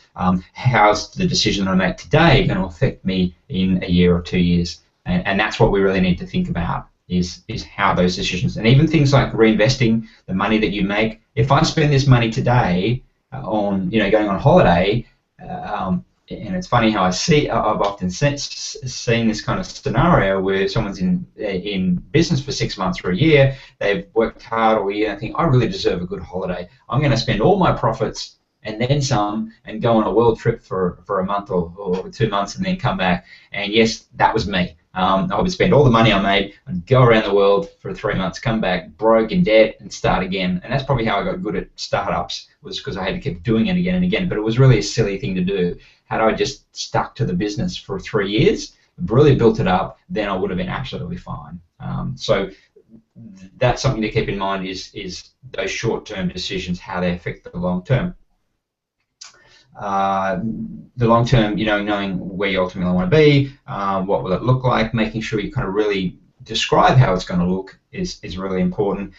S1: How's the decision that I make today going to affect me in a year or 2 years? And that's what we really need to think about, is how those decisions, and even things like reinvesting the money that you make. If I spend this money today on going on holiday, and it's funny how I've often seen this kind of scenario where someone's in business for 6 months or a year, they've worked hard all year, and think, I really deserve a good holiday. I'm going to spend all my profits and then some and go on a world trip for a month or 2 months and then come back. And yes, that was me. I would spend all the money I made and go around the world for 3 months, come back broke, in debt, and start again. And that's probably how I got good at startups, was because I had to keep doing it again and again. But it was really a silly thing to do. Had I just stuck to the business for 3 years, really built it up, then I would have been absolutely fine. So that's something to keep in mind, is those short-term decisions, how they affect the long-term. The long term, knowing where you ultimately want to be, what will it look like, making sure you kind of really describe how it's going to look is really important.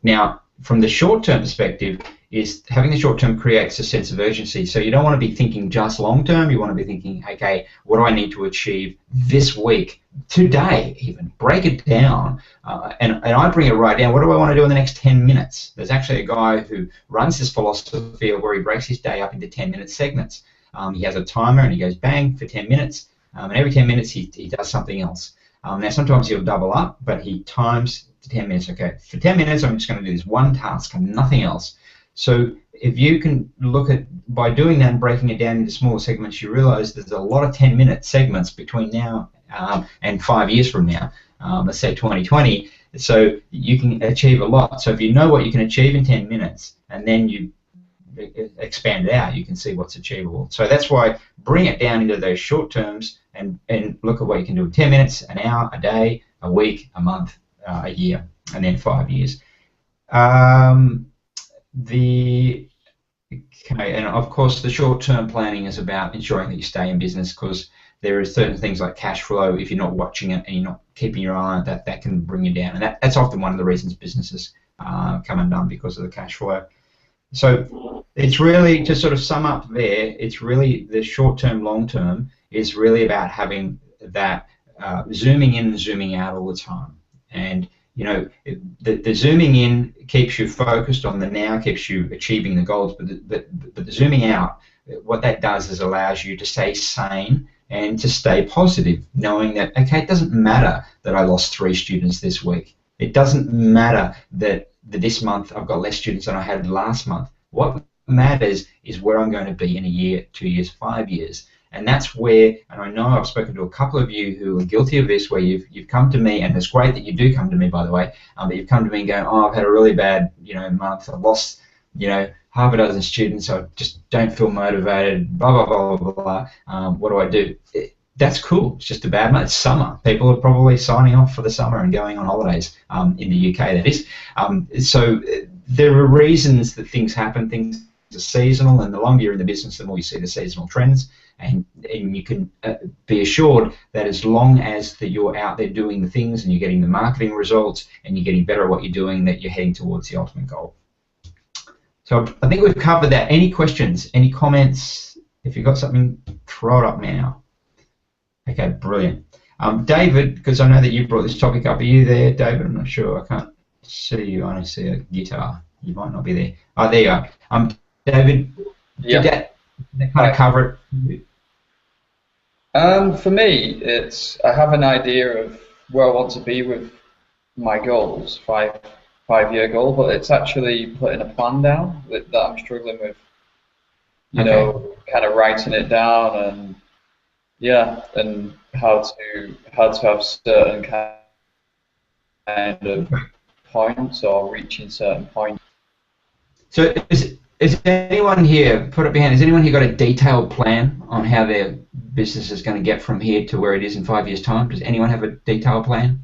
S1: Now, from the short term perspective, is having the short term creates a sense of urgency. So you don't want to be thinking just long term. You want to be thinking, okay, what do I need to achieve this week, today, even break it down, and I bring it right down. What do I want to do in the next 10 minutes? There's actually a guy who runs this philosophy of where he breaks his day up into 10-minute segments. He has a timer and he goes bang for 10 minutes, and every 10 minutes he does something else. Now sometimes he'll double up, but he times 10 minutes, okay. For 10 minutes, I'm just going to do this one task and nothing else. So if you can look at, by doing that and breaking it down into smaller segments, you realize there's a lot of 10-minute segments between now and 5 years from now, let's say 2020, so you can achieve a lot. So if you know what you can achieve in 10 minutes and then you expand it out, you can see what's achievable. So that's why bring it down into those short terms and look at what you can do in 10 minutes, an hour, a day, a week, a month, a year, and then 5 years. Okay, and of course the short-term planning is about ensuring that you stay in business, because there are certain things like cash flow. If you're not watching it and you're not keeping your eye on it, that can bring you down, and that's often one of the reasons businesses come undone, because of the cash flow. So it's really, to sort of sum up there, it's really the short-term, long-term is really about having that zooming in and zooming out all the time. And you know, the zooming in keeps you focused on the now, keeps you achieving the goals, but the zooming out, what that does is allows you to stay sane and to stay positive, knowing that, okay, it doesn't matter that I lost 3 students this week. It doesn't matter that this month I've got less students than I had last month. What matters is where I'm going to be in a year, 2 years, 5 years. And that's where, and I know I've spoken to a couple of you who are guilty of this, where you've come to me, and it's great that you do come to me, by the way, but you've come to me and go, oh, I've had a really bad, month. I've lost, half a dozen students. I just don't feel motivated. Blah blah blah blah blah. What do I do? That's cool. It's just a bad month. It's summer. People are probably signing off for the summer and going on holidays. In the UK, that is. So there are reasons that things happen. Things are seasonal, and the longer you're in the business, the more you see the seasonal trends. And you can be assured that as long as you're out there doing the things and you're getting the marketing results and you're getting better at what you're doing, that you're heading towards the ultimate goal. So I think we've covered that. Any questions? Any comments? If you've got something, throw it up now. Okay, brilliant. David, because I know that you brought this topic up. Are you there, David? I'm not sure. I can't see you. I only see a guitar. You might not be there. Oh, there you are. David,
S6: yeah.
S1: Did that kind of cover it?
S6: For me, I have an idea of where I want to be with my goals, five-year goal, but it's actually putting a plan down that I'm struggling with. You know, kind of writing it down, and and how to have certain kind of points, or reaching certain points.
S1: So is anyone here, put up your hand, has anyone here got a detailed plan on how their business is going to get from here to where it is in 5 years' time? Does anyone have a detailed plan?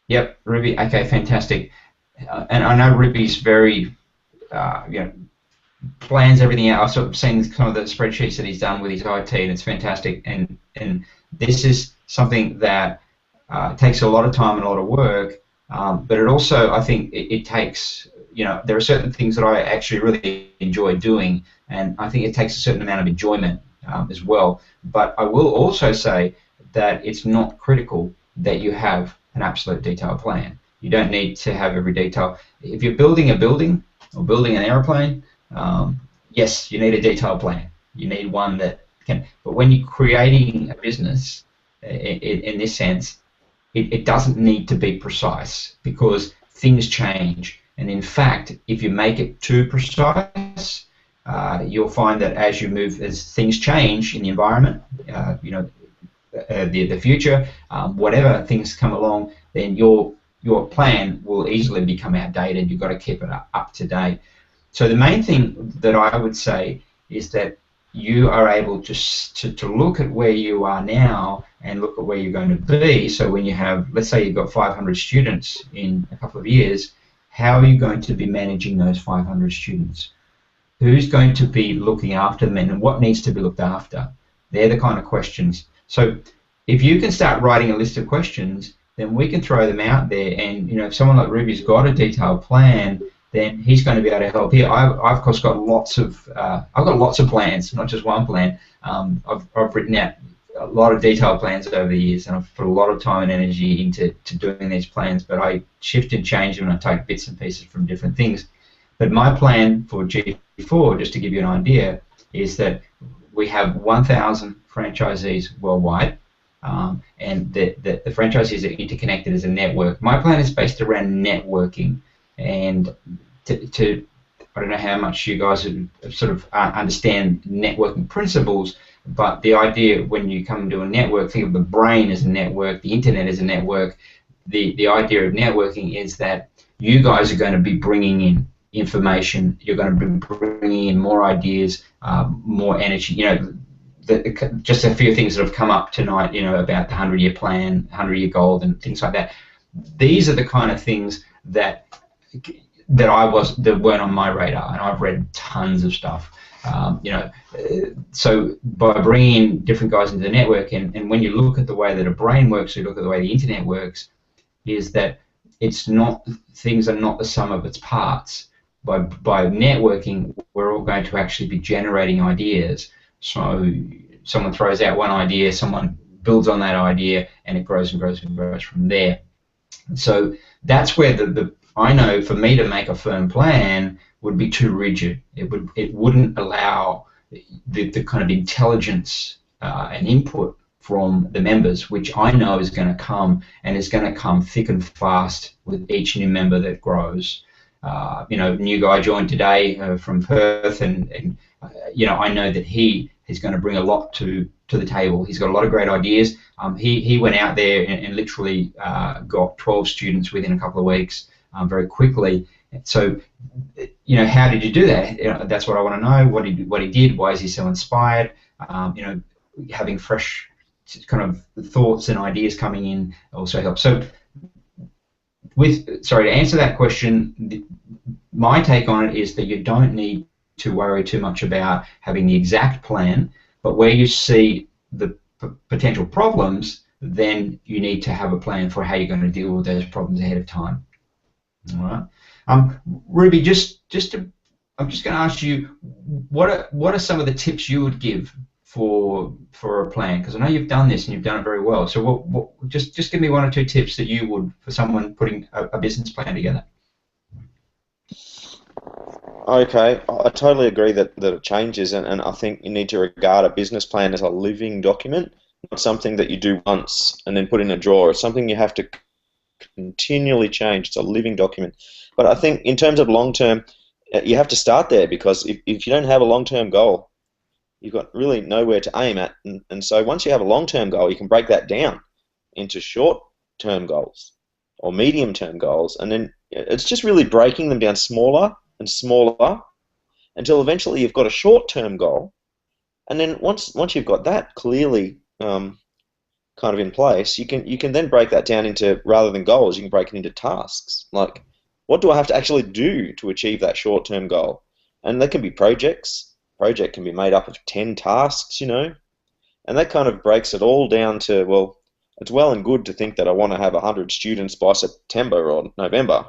S1: Yep, Ruby. Okay, fantastic. And I know Ruby's very, plans everything out. I've sort of seen some of the spreadsheets that he's done with his IT, and it's fantastic. And this is something that takes a lot of time and a lot of work, but it also, I think, it takes, there are certain things that I actually really enjoy doing, and I think it takes a certain amount of enjoyment as well. But I will also say that it's not critical that you have an absolute detailed plan. You don't need to have every detail. If you're building a building or building an airplane, yes, you need a detailed plan. You need one that can, but when you're creating a business, in this sense, it doesn't need to be precise, because things change. And in fact, if you make it too precise, you'll find that as things change in the environment, the future, whatever things come along, then your plan will easily become outdated. You've got to keep it up to date. So the main thing that I would say is that you are able to look at where you are now and look at where you're going to be. So when you have, let's say you've got 500 students in a couple of years, how are you going to be managing those 500 students? Who's going to be looking after them, and what needs to be looked after? They're the kind of questions. So if you can start writing a list of questions, then we can throw them out there, and if someone like Ruby's got a detailed plan, then he's going to be able to help here. I've of course got lots of plans, not just one plan. I've written out a lot of detailed plans over the years, and I've put a lot of time and energy into doing these plans, but I shift and change them, and I take bits and pieces from different things. But my plan for G4, just to give you an idea, is that we have 1,000 franchisees worldwide. and the franchisees are interconnected as a network. My plan is based around networking, and to I don't know how much you guys sort of understand networking principles, but the idea when you come to a network, think of the brain as a network, the internet as a network. The idea of networking is that you guys are going to be bringing in information, you're going to be bringing in more ideas, more energy. You know, just a few things that have come up tonight, you know, about the 100-year plan, 100-year goal, and things like that. These are the kind of things that weren't on my radar, and I've read tons of stuff. You know, so by bringing in different guys into the network, and when you look at the way that a brain works, you look at the way the internet works, is that things are not the sum of its parts. By networking, we're all going to actually be generating ideas. So someone throws out one idea, someone builds on that idea, and it grows and grows and grows from there. So that's where I know for me to make a firm plan would be too rigid. It wouldn't allow the kind of intelligence and input from the members, which I know is going to come, and is going to come thick and fast with each new member that grows. You know, new guy joined today from Perth, and you know, I know that he is going to bring a lot to the table. He's got a lot of great ideas. He went out there and literally got 12 students within a couple of weeks, very quickly. So, you know, how did you do that? You know, that's what I want to know. What he did. Why is he so inspired? You know, having fresh kind of thoughts and ideas coming in also helps. So, to answer that question, my take on it is that you don't need to worry too much about having the exact plan, but where you see the potential problems, then you need to have a plan for how you're going to deal with those problems ahead of time. All right, Ruby, I'm just going to ask you, what are some of the tips you would give for a plan? Because I know you've done this and you've done it very well. So just give me one or two tips that you would for someone putting a business plan together.
S5: Okay, I totally agree that it changes, and I think you need to regard a business plan as a living document, not something that you do once and then put in a drawer. It's something you have to continually change. It's a living document. But I think in terms of long-term, you have to start there, because if you don't have a long-term goal, you've got really nowhere to aim at. And so once you have a long-term goal, you can break that down into short-term goals or medium-term goals, and then it's just really breaking them down smaller and smaller until eventually you've got a short-term goal. And then once you've got that clearly kind of in place, you can then break that down into, rather than goals, you can break it into tasks. Like, what do I have to actually do to achieve that short-term goal? And they can be projects. Project can be made up of 10 tasks, you know, and that kind of breaks it all down to, well, it's well and good to think that I want to have 100 students by September or November.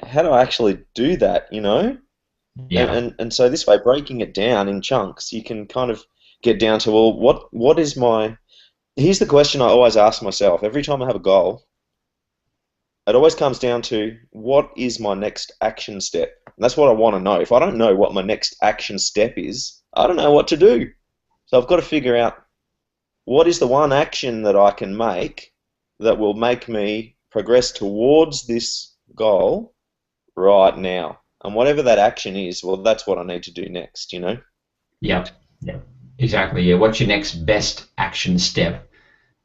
S5: How do I actually do that, you know? Yeah. And so this way, breaking it down in chunks, you can kind of get down to, well, what is my... Here's the question I always ask myself every time I have a goal. It always comes down to, what is my next action step? And that's what I want to know. If I don't know what my next action step is, I don't know what to do. So I've got to figure out, what is the one action that I can make that will make me progress towards this goal right now? And whatever that action is, well, that's what I need to do next, you know?
S1: Yeah, exactly. Yeah, what's your next best action step?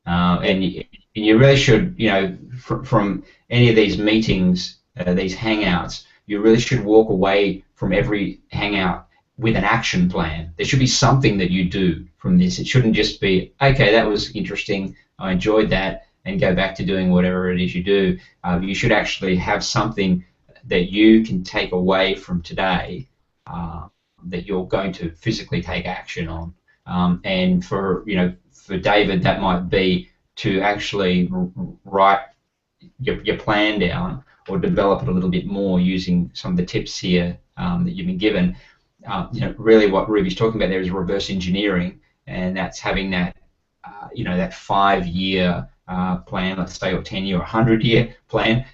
S1: And you really should, you know, from any of these meetings, these hangouts, you really should walk away from every hangout with an action plan. There should be something that you do from this. It shouldn't just be, okay, that was interesting, I enjoyed that, and go back to doing whatever it is you do. You should actually have something that you can take away from today that you're going to physically take action on. And for David, that might be to actually write your plan down or develop it a little bit more using some of the tips here that you've been given. Really what Ruby's talking about there is reverse engineering, and that's having that that 5-year plan, let's say, or 10-year or 100-year plan,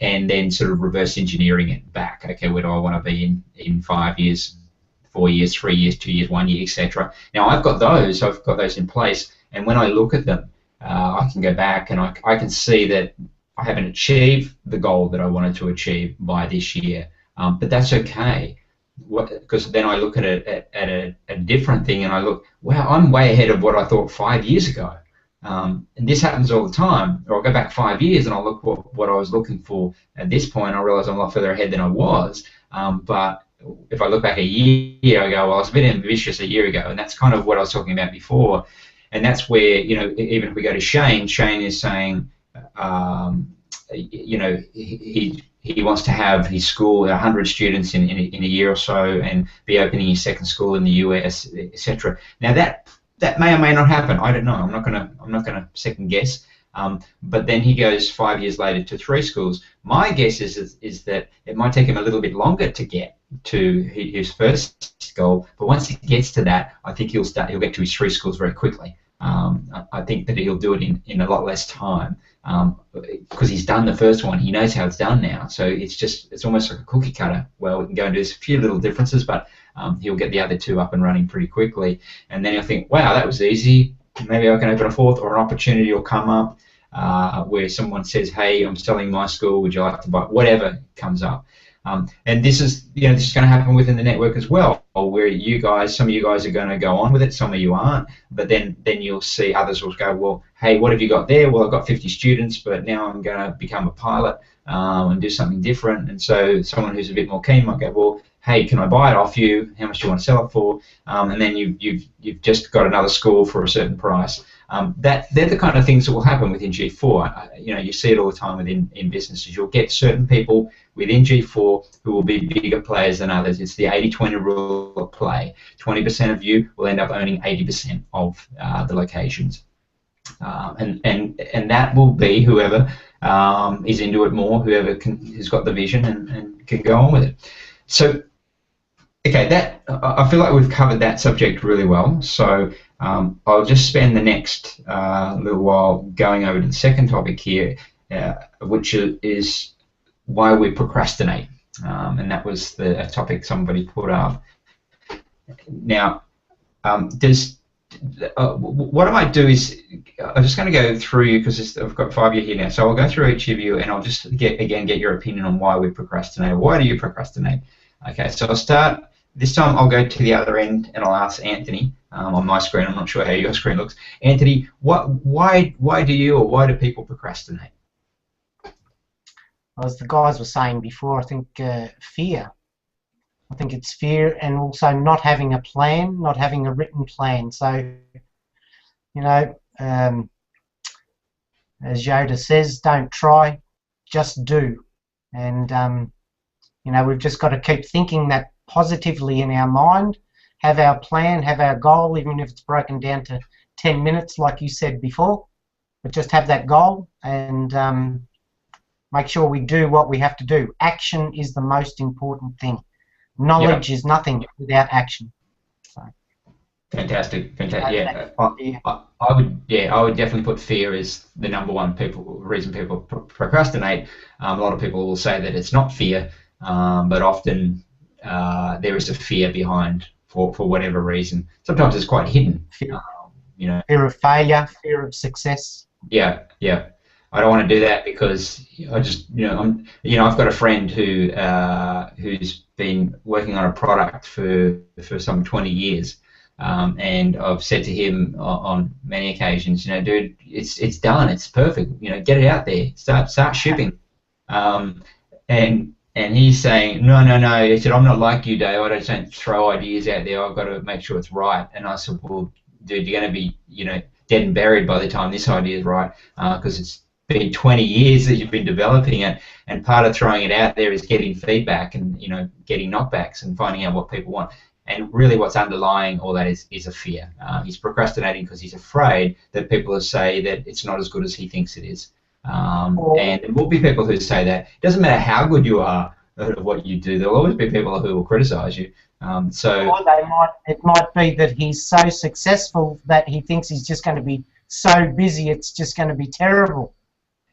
S1: and then sort of reverse engineering it back. Okay, where do I want to be in 5 years, 4 years, 3 years, 2 years, 1 year, etc. Now I've got those in place, and when I look at them, I can go back and I can see that I haven't achieved the goal that I wanted to achieve by this year, but that's okay. Because then I look at a different thing and I look, wow, I'm way ahead of what I thought 5 years ago. And this happens all the time. Or I'll go back 5 years and I'll look what I was looking for at this point. I realize I'm a lot further ahead than I was. But if I look back a year, I go, well, I was a bit ambitious a year ago. And that's kind of what I was talking about before. And that's where, even if we go to Shane is saying, he wants to have his school 100 students in a year or so and be opening his second school in the US, etc. Now that may or may not happen. I don't know. I'm not gonna second guess. But then he goes 5 years later to 3 schools. My guess is that it might take him a little bit longer to get to his first goal. But once he gets to that, I think he'll get to his 3 schools very quickly. I think that he'll do it in a lot less time because he's done the first one. He knows how it's done now. So it's almost like a cookie cutter. Well, we can go into a few little differences, but he'll get the other 2 up and running pretty quickly. And then he'll think, wow, that was easy. Maybe I can open a 4th, or an opportunity will come up where someone says, hey, I'm selling my school. Would you like to buy? Whatever comes up. And this is going to happen within the network as well, where some of you guys are going to go on with it, some of you aren't, but then you'll see others will go, well, hey, what have you got there? Well, I've got 50 students, but now I'm going to become a pilot and do something different. And so someone who's a bit more keen might go, well, hey, can I buy it off you? How much do you want to sell it for? And then you've just got another school for a certain price. They're the kind of things that will happen within G4. You see it all the time in businesses. You'll get certain people within G4 who will be bigger players than others. It's the 80-20 rule of play. 20% of you will end up owning 80% of the locations. And that will be whoever is into it more, whoever has got the vision and can go on with it. So, okay, I feel like we've covered that subject really well. So I'll just spend the next little while going over to the second topic here, which is why we procrastinate. And that was a topic somebody put up. Now, what I might do is I'm just going to go through, because I've got Fiveyear here now, so I'll go through each of you and I'll just get your opinion on why we procrastinate. Why do you procrastinate? Okay, so I'll start. This time I'll go to the other end and I'll ask Anthony on my screen. I'm not sure how your screen looks. Anthony, why do people procrastinate?
S3: As the guys were saying before, I think fear. I think it's fear, and also not having a plan, not having a written plan. So, as Yoda says, don't try, just do. And, we've just got to keep thinking that positively in our mind, have our plan, have our goal, even if it's broken down to 10 minutes, like you said before, but just have that goal and make sure we do what we have to do. Action is the most important thing. Knowledge is nothing without action. So.
S1: Fantastic. Yeah, I would definitely put fear as the number one reason people procrastinate. A lot of people will say that it's not fear, but often there is a fear behind for whatever reason. Sometimes it's quite hidden.
S3: Fear of failure, fear of success.
S1: Yeah. I don't want to do that because I just, I've got a friend who's been working on a product for some 20 years, and I've said to him on many occasions, dude, it's done, it's perfect, get it out there, start shipping, and he's saying, no, he said, I'm not like you, Dave, I just don't throw ideas out there, I've got to make sure it's right. And I said, well, dude, you're going to be, dead and buried by the time this idea is right, because it's been 20 years that you've been developing it, and part of throwing it out there is getting feedback and getting knockbacks and finding out what people want. And really what's underlying all that is a fear. He's procrastinating because he's afraid that people will say that it's not as good as he thinks it is. And there will be people who say that. It doesn't matter how good you are at what you do, there will always be people who will criticize you. Or
S3: it might be that he's so successful that he thinks he's just going to be so busy it's just going to be terrible.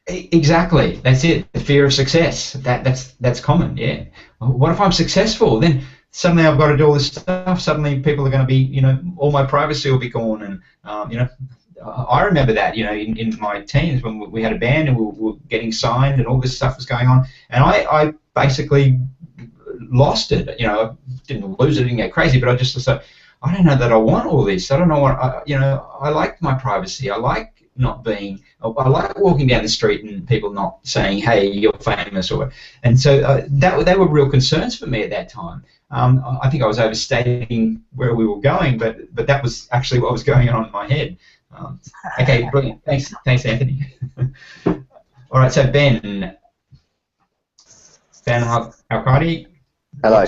S1: Exactly, that's it. The fear of success. That's common. Yeah. What if I'm successful? Then suddenly I've got to do all this stuff. Suddenly people are going to be, all my privacy will be gone, and I remember that, in my teens when we had a band and we were getting signed and all this stuff was going on, and I basically lost it. I didn't lose it, didn't get crazy, but I just thought, I don't know that I want all this. I don't know what, I like my privacy. I like I like walking down the street and people not saying, hey, you're famous, and so they were real concerns for me at that time. I think I was overstating where we were going, but that was actually what was going on in my head. Okay, brilliant. Thanks, Anthony. All right, so Ben Alcardi,
S7: Hello.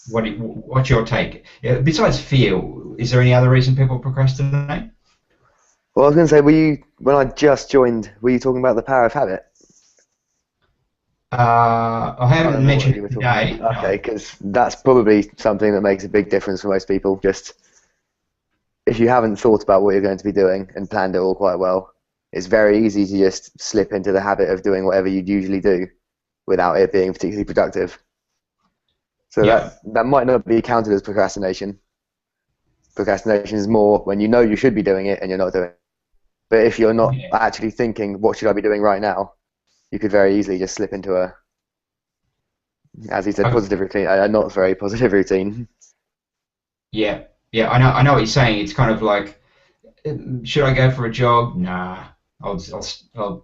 S1: what's your take? Besides fear, is there any other reason people procrastinate?
S7: Well, I was going to say, when I just joined, were you talking about the power of habit?
S1: I haven't mentioned it today.
S7: Okay, because that's probably something that makes a big difference for most people. Just if you haven't thought about what you're going to be doing and planned it all quite well, it's very easy to just slip into the habit of doing whatever you'd usually do without it being particularly productive. So that might not be counted as procrastination. Procrastination is more when you know you should be doing it and you're not doing it. But if you're not actually thinking, what should I be doing right now, you could very easily just slip into a, as he said, positive routine, a not very positive routine.
S1: Yeah, I know what you're saying. It's kind of like, should I go for a jog? Nah, I'll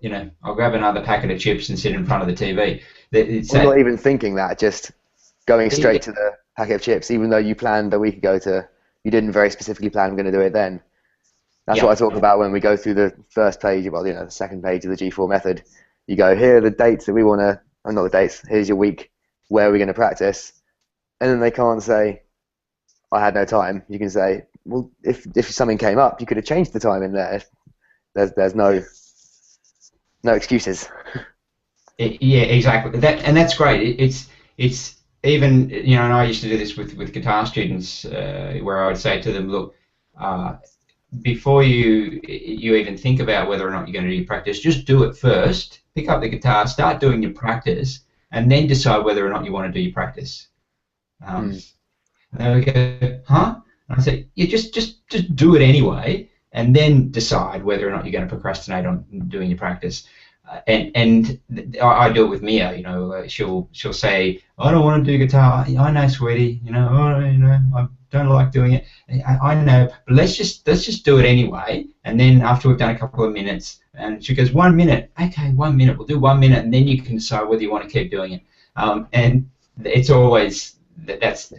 S1: grab another packet of chips and sit in front of the TV.
S7: We're not even thinking that, just going straight to the packet of chips, even though you planned a week ago you didn't very specifically plan I'm going to do it then. That's what I talk about when we go through the first page, the second page of the G4 method. You go, here are the dates that we want to, not the dates, here's your week, where are we going to practice? And then they can't say, I had no time. You can say, well, if something came up, you could have changed the time in there. There's no excuses.
S1: Yeah, exactly. That's great. It's even, and I used to do this with guitar students, where I would say to them, look, before you even think about whether or not you're going to do your practice, just do it first. Pick up the guitar, start doing your practice, and then decide whether or not you want to do your practice. And they would go, huh? And I say, yeah, just do it anyway, and then decide whether or not you're going to procrastinate on doing your practice. And I do it with Mia. She'll say, I don't want to do guitar. I know, sweetie. I don't like doing it. I know, but let's just do it anyway. And then after we've done a couple of minutes, and she goes, 1 minute. Okay, 1 minute. We'll do 1 minute, and then you can decide whether you want to keep doing it. And it's always that's.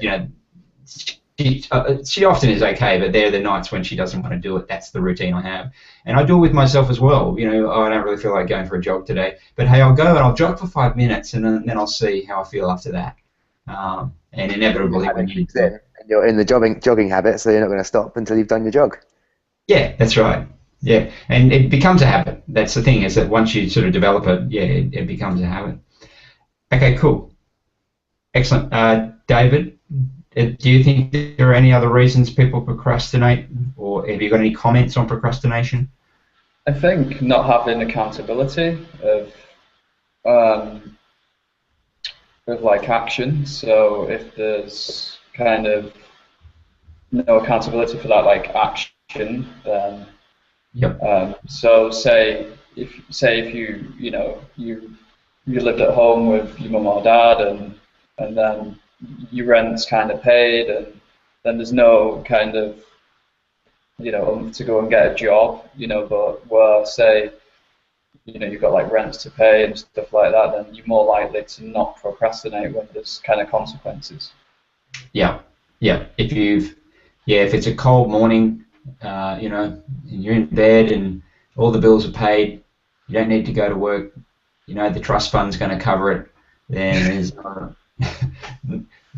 S1: She often is okay, but there are the nights when she doesn't want to do it. That's the routine I have. And I do it with myself as well. I don't really feel like going for a jog today. But hey, I'll go and I'll jog for 5 minutes, and then I'll see how I feel after that. And inevitably, when
S7: you're in the jogging habit, so you're not going to stop until you've done your jog.
S1: Yeah, that's right. Yeah, and it becomes a habit. That's the thing, is that once you sort of develop it, it becomes a habit. Okay, cool. Excellent. David, do you think there are any other reasons people procrastinate, or have you got any comments on procrastination?
S6: I think not having accountability of like action. So if there's kind of no accountability for that like action, then so say if you lived at home with your mum or dad, and then your rent's kind of paid, and then there's no kind of to go and get a job, but where say you've got like rents to pay and stuff like that, then you're more likely to not procrastinate when there's kind of consequences.
S1: Yeah. If it's a cold morning, and you're in bed and all the bills are paid, you don't need to go to work. The trust fund's going to cover it. Then there's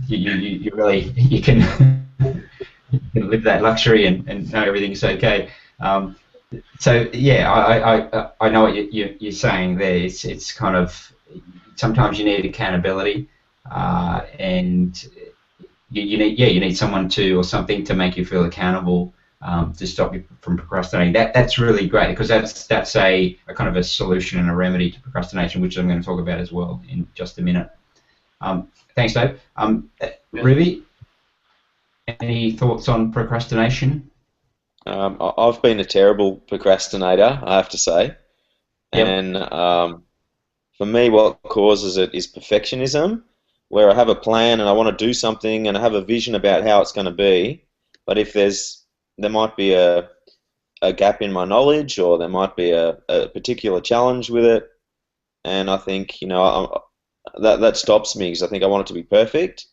S1: you can live that luxury and know everything's okay. So yeah, I know what you're saying there. It's kind of, sometimes you need accountability, and you need someone or something to make you feel accountable, to stop you from procrastinating. That's really great, because that's a kind of a solution and a remedy to procrastination, which I'm going to talk about as well in just a minute. Thanks, Dave. Ruby, any thoughts on procrastination?
S5: I've been a terrible procrastinator, I have to say,
S1: Yep.
S5: and for me, what causes it is perfectionism, where I have a plan and I want to do something and I have a vision about how it's going to be, but if there might be a gap in my knowledge, or there might be a particular challenge with it, and I think, that stops me because I think I want it to be perfect.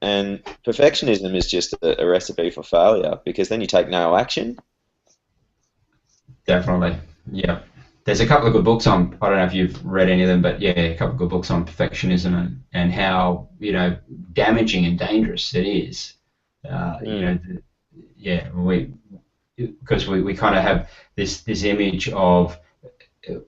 S5: And perfectionism is just a recipe for failure, because then you take no action.
S1: Definitely. Yeah. There's a couple of good books on, I don't know if you've read any of them, but yeah, a couple of good books on perfectionism and how, damaging and dangerous it is.
S5: Mm.
S1: Yeah, because we kind of have this image of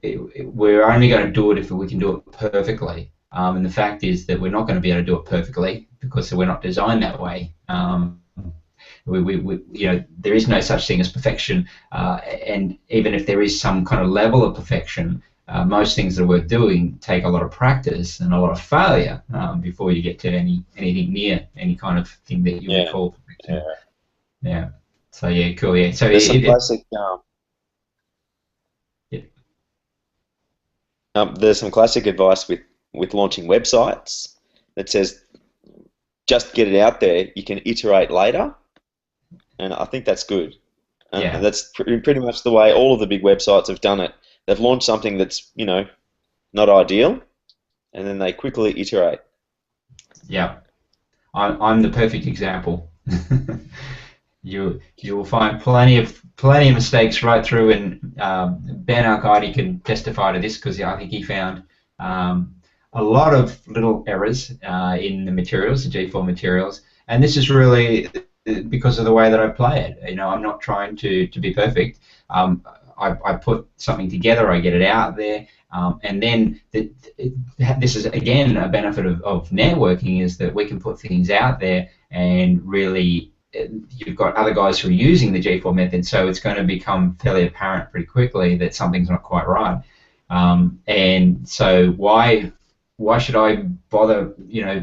S1: we're only going to do it if we can do it perfectly. And the fact is that we're not going to be able to do it perfectly because we're not designed that way. There is no such thing as perfection, and even if there is some kind of level of perfection, most things that are worth doing take a lot of practice and a lot of failure before you get to anything near any kind of thing that you would
S5: Yeah,
S1: call
S5: yeah.
S1: perfection. Yeah. So yeah, cool. Yeah. So
S5: There's some classic.
S1: it
S5: There's some classic advice with launching websites that says just get it out there. You can iterate later, and I think that's good. And
S1: yeah.
S5: that's pretty much the way all of the big websites have done it. They've launched something that's not ideal, and then they quickly iterate.
S1: Yeah. I'm the perfect example. You will find plenty of mistakes right through, and Ben Arcadi can testify to this because I think he found a lot of little errors in the materials, the G4 materials, and this is really because of the way that I play it. I'm not trying to be perfect. I put something together, I get it out there, and then this is again a benefit of networking, is that we can put things out there and really you've got other guys who are using the G4 method, so it's going to become fairly apparent pretty quickly that something's not quite right. And so why should I bother,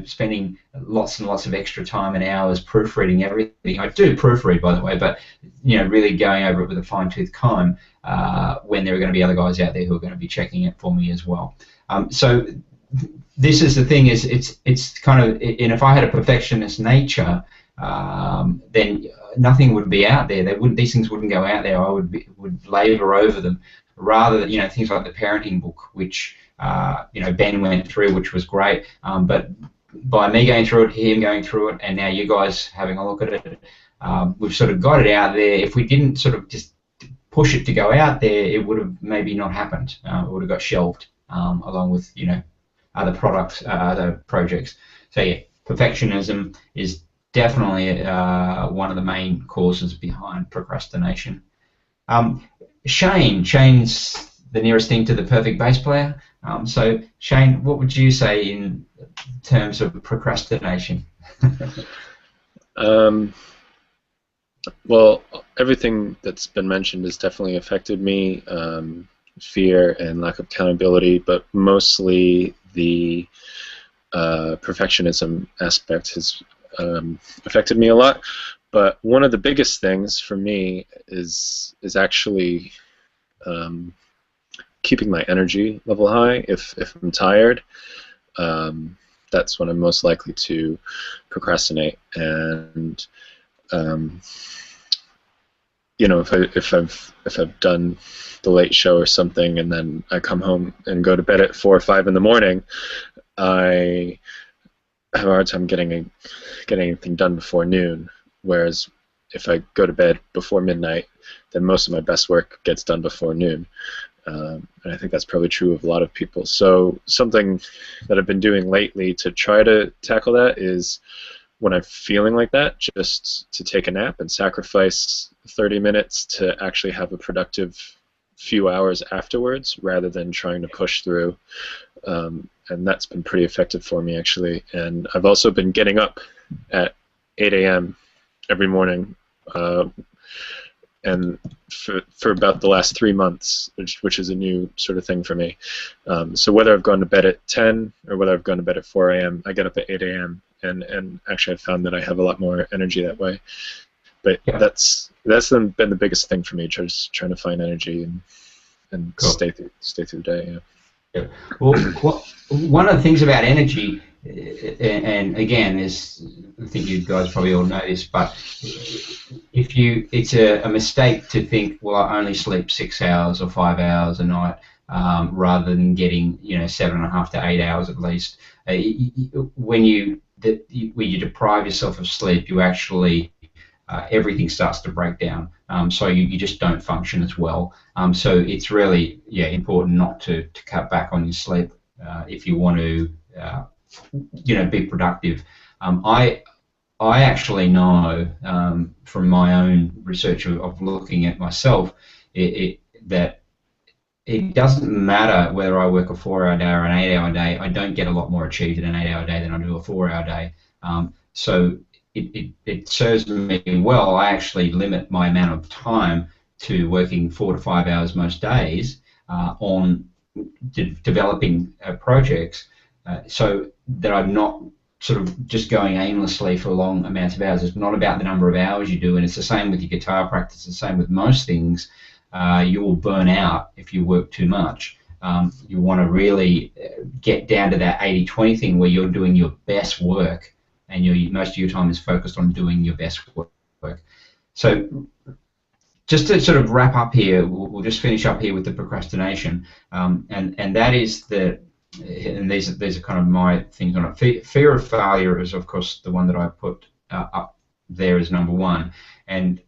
S1: spending lots and lots of extra time and hours proofreading everything? I do proofread, by the way, but really going over it with a fine-tooth comb when there are going to be other guys out there who are going to be checking it for me as well. So this is the thing: is it's kind of, and if I had a perfectionist nature, then nothing would be out there. These things wouldn't go out there. I would labour over them, rather than things like the parenting book, which Ben went through, which was great. But by me going through it, him going through it, and now you guys having a look at it, we've sort of got it out there. If we didn't sort of just push it to go out there, it would have maybe not happened. It would have got shelved along with other products, other projects. So yeah, perfectionism is definitely one of the main causes behind procrastination. Shane's the nearest thing to the perfect bass player. So Shane, what would you say in terms of procrastination?
S4: Well, everything that's been mentioned has definitely affected me. Fear and lack of accountability, but mostly the perfectionism aspect has affected me a lot. But one of the biggest things for me is actually keeping my energy level high. If I'm tired, that's when I'm most likely to procrastinate. And if I've done the late show or something, and then I come home and go to bed at 4 or 5 in the morning, I have a hard time getting anything done before noon. Whereas if I go to bed before midnight, then most of my best work gets done before noon. And I think that's probably true of a lot of people. So something that I've been doing lately to try to tackle that is, when I'm feeling like that, just to take a nap and sacrifice 30 minutes to actually have a productive few hours afterwards, rather than trying to push through. And that's been pretty effective for me, actually. And I've also been getting up at 8 a.m. every morning, and for about the last 3 months, which is a new sort of thing for me. So whether I've gone to bed at 10 or whether I've gone to bed at 4 a.m., I get up at 8 a.m. And actually I've found that I have a lot more energy that way. But
S1: Yeah.
S4: that's been the biggest thing for me, just trying to find energy and
S1: Cool.
S4: stay through the day. Yeah.
S1: Yeah. Well, one of the things about energy, and again, I think you guys probably all know this, but it's a mistake to think, well, I only sleep 6 hours or 5 hours a night, rather than getting 7.5 to 8 hours at least. When you deprive yourself of sleep, you actually everything starts to break down. So you just don't function as well. So it's really important not to cut back on your sleep if you want to be productive. I actually know from my own research of looking at myself that it doesn't matter whether I work a 4-hour day or an 8-hour day. I don't get a lot more achieved in an 8-hour day than I do a 4-hour day. So it serves me well. I actually limit my amount of time to working 4 to 5 hours most days on developing projects, so that I'm not sort of just going aimlessly for long amounts of hours. It's not about the number of hours you do, and it's the same with your guitar practice, the same with most things. You will burn out if you work too much. You want to really get down to that 80-20 thing where you're doing your best work, and most of your time is focused on doing your best work. So just to sort of wrap up here, we'll just finish up here with the procrastination, and that is that, and these are kind of my things on it. Fear of failure is, of course, the one that I put up there as number one, and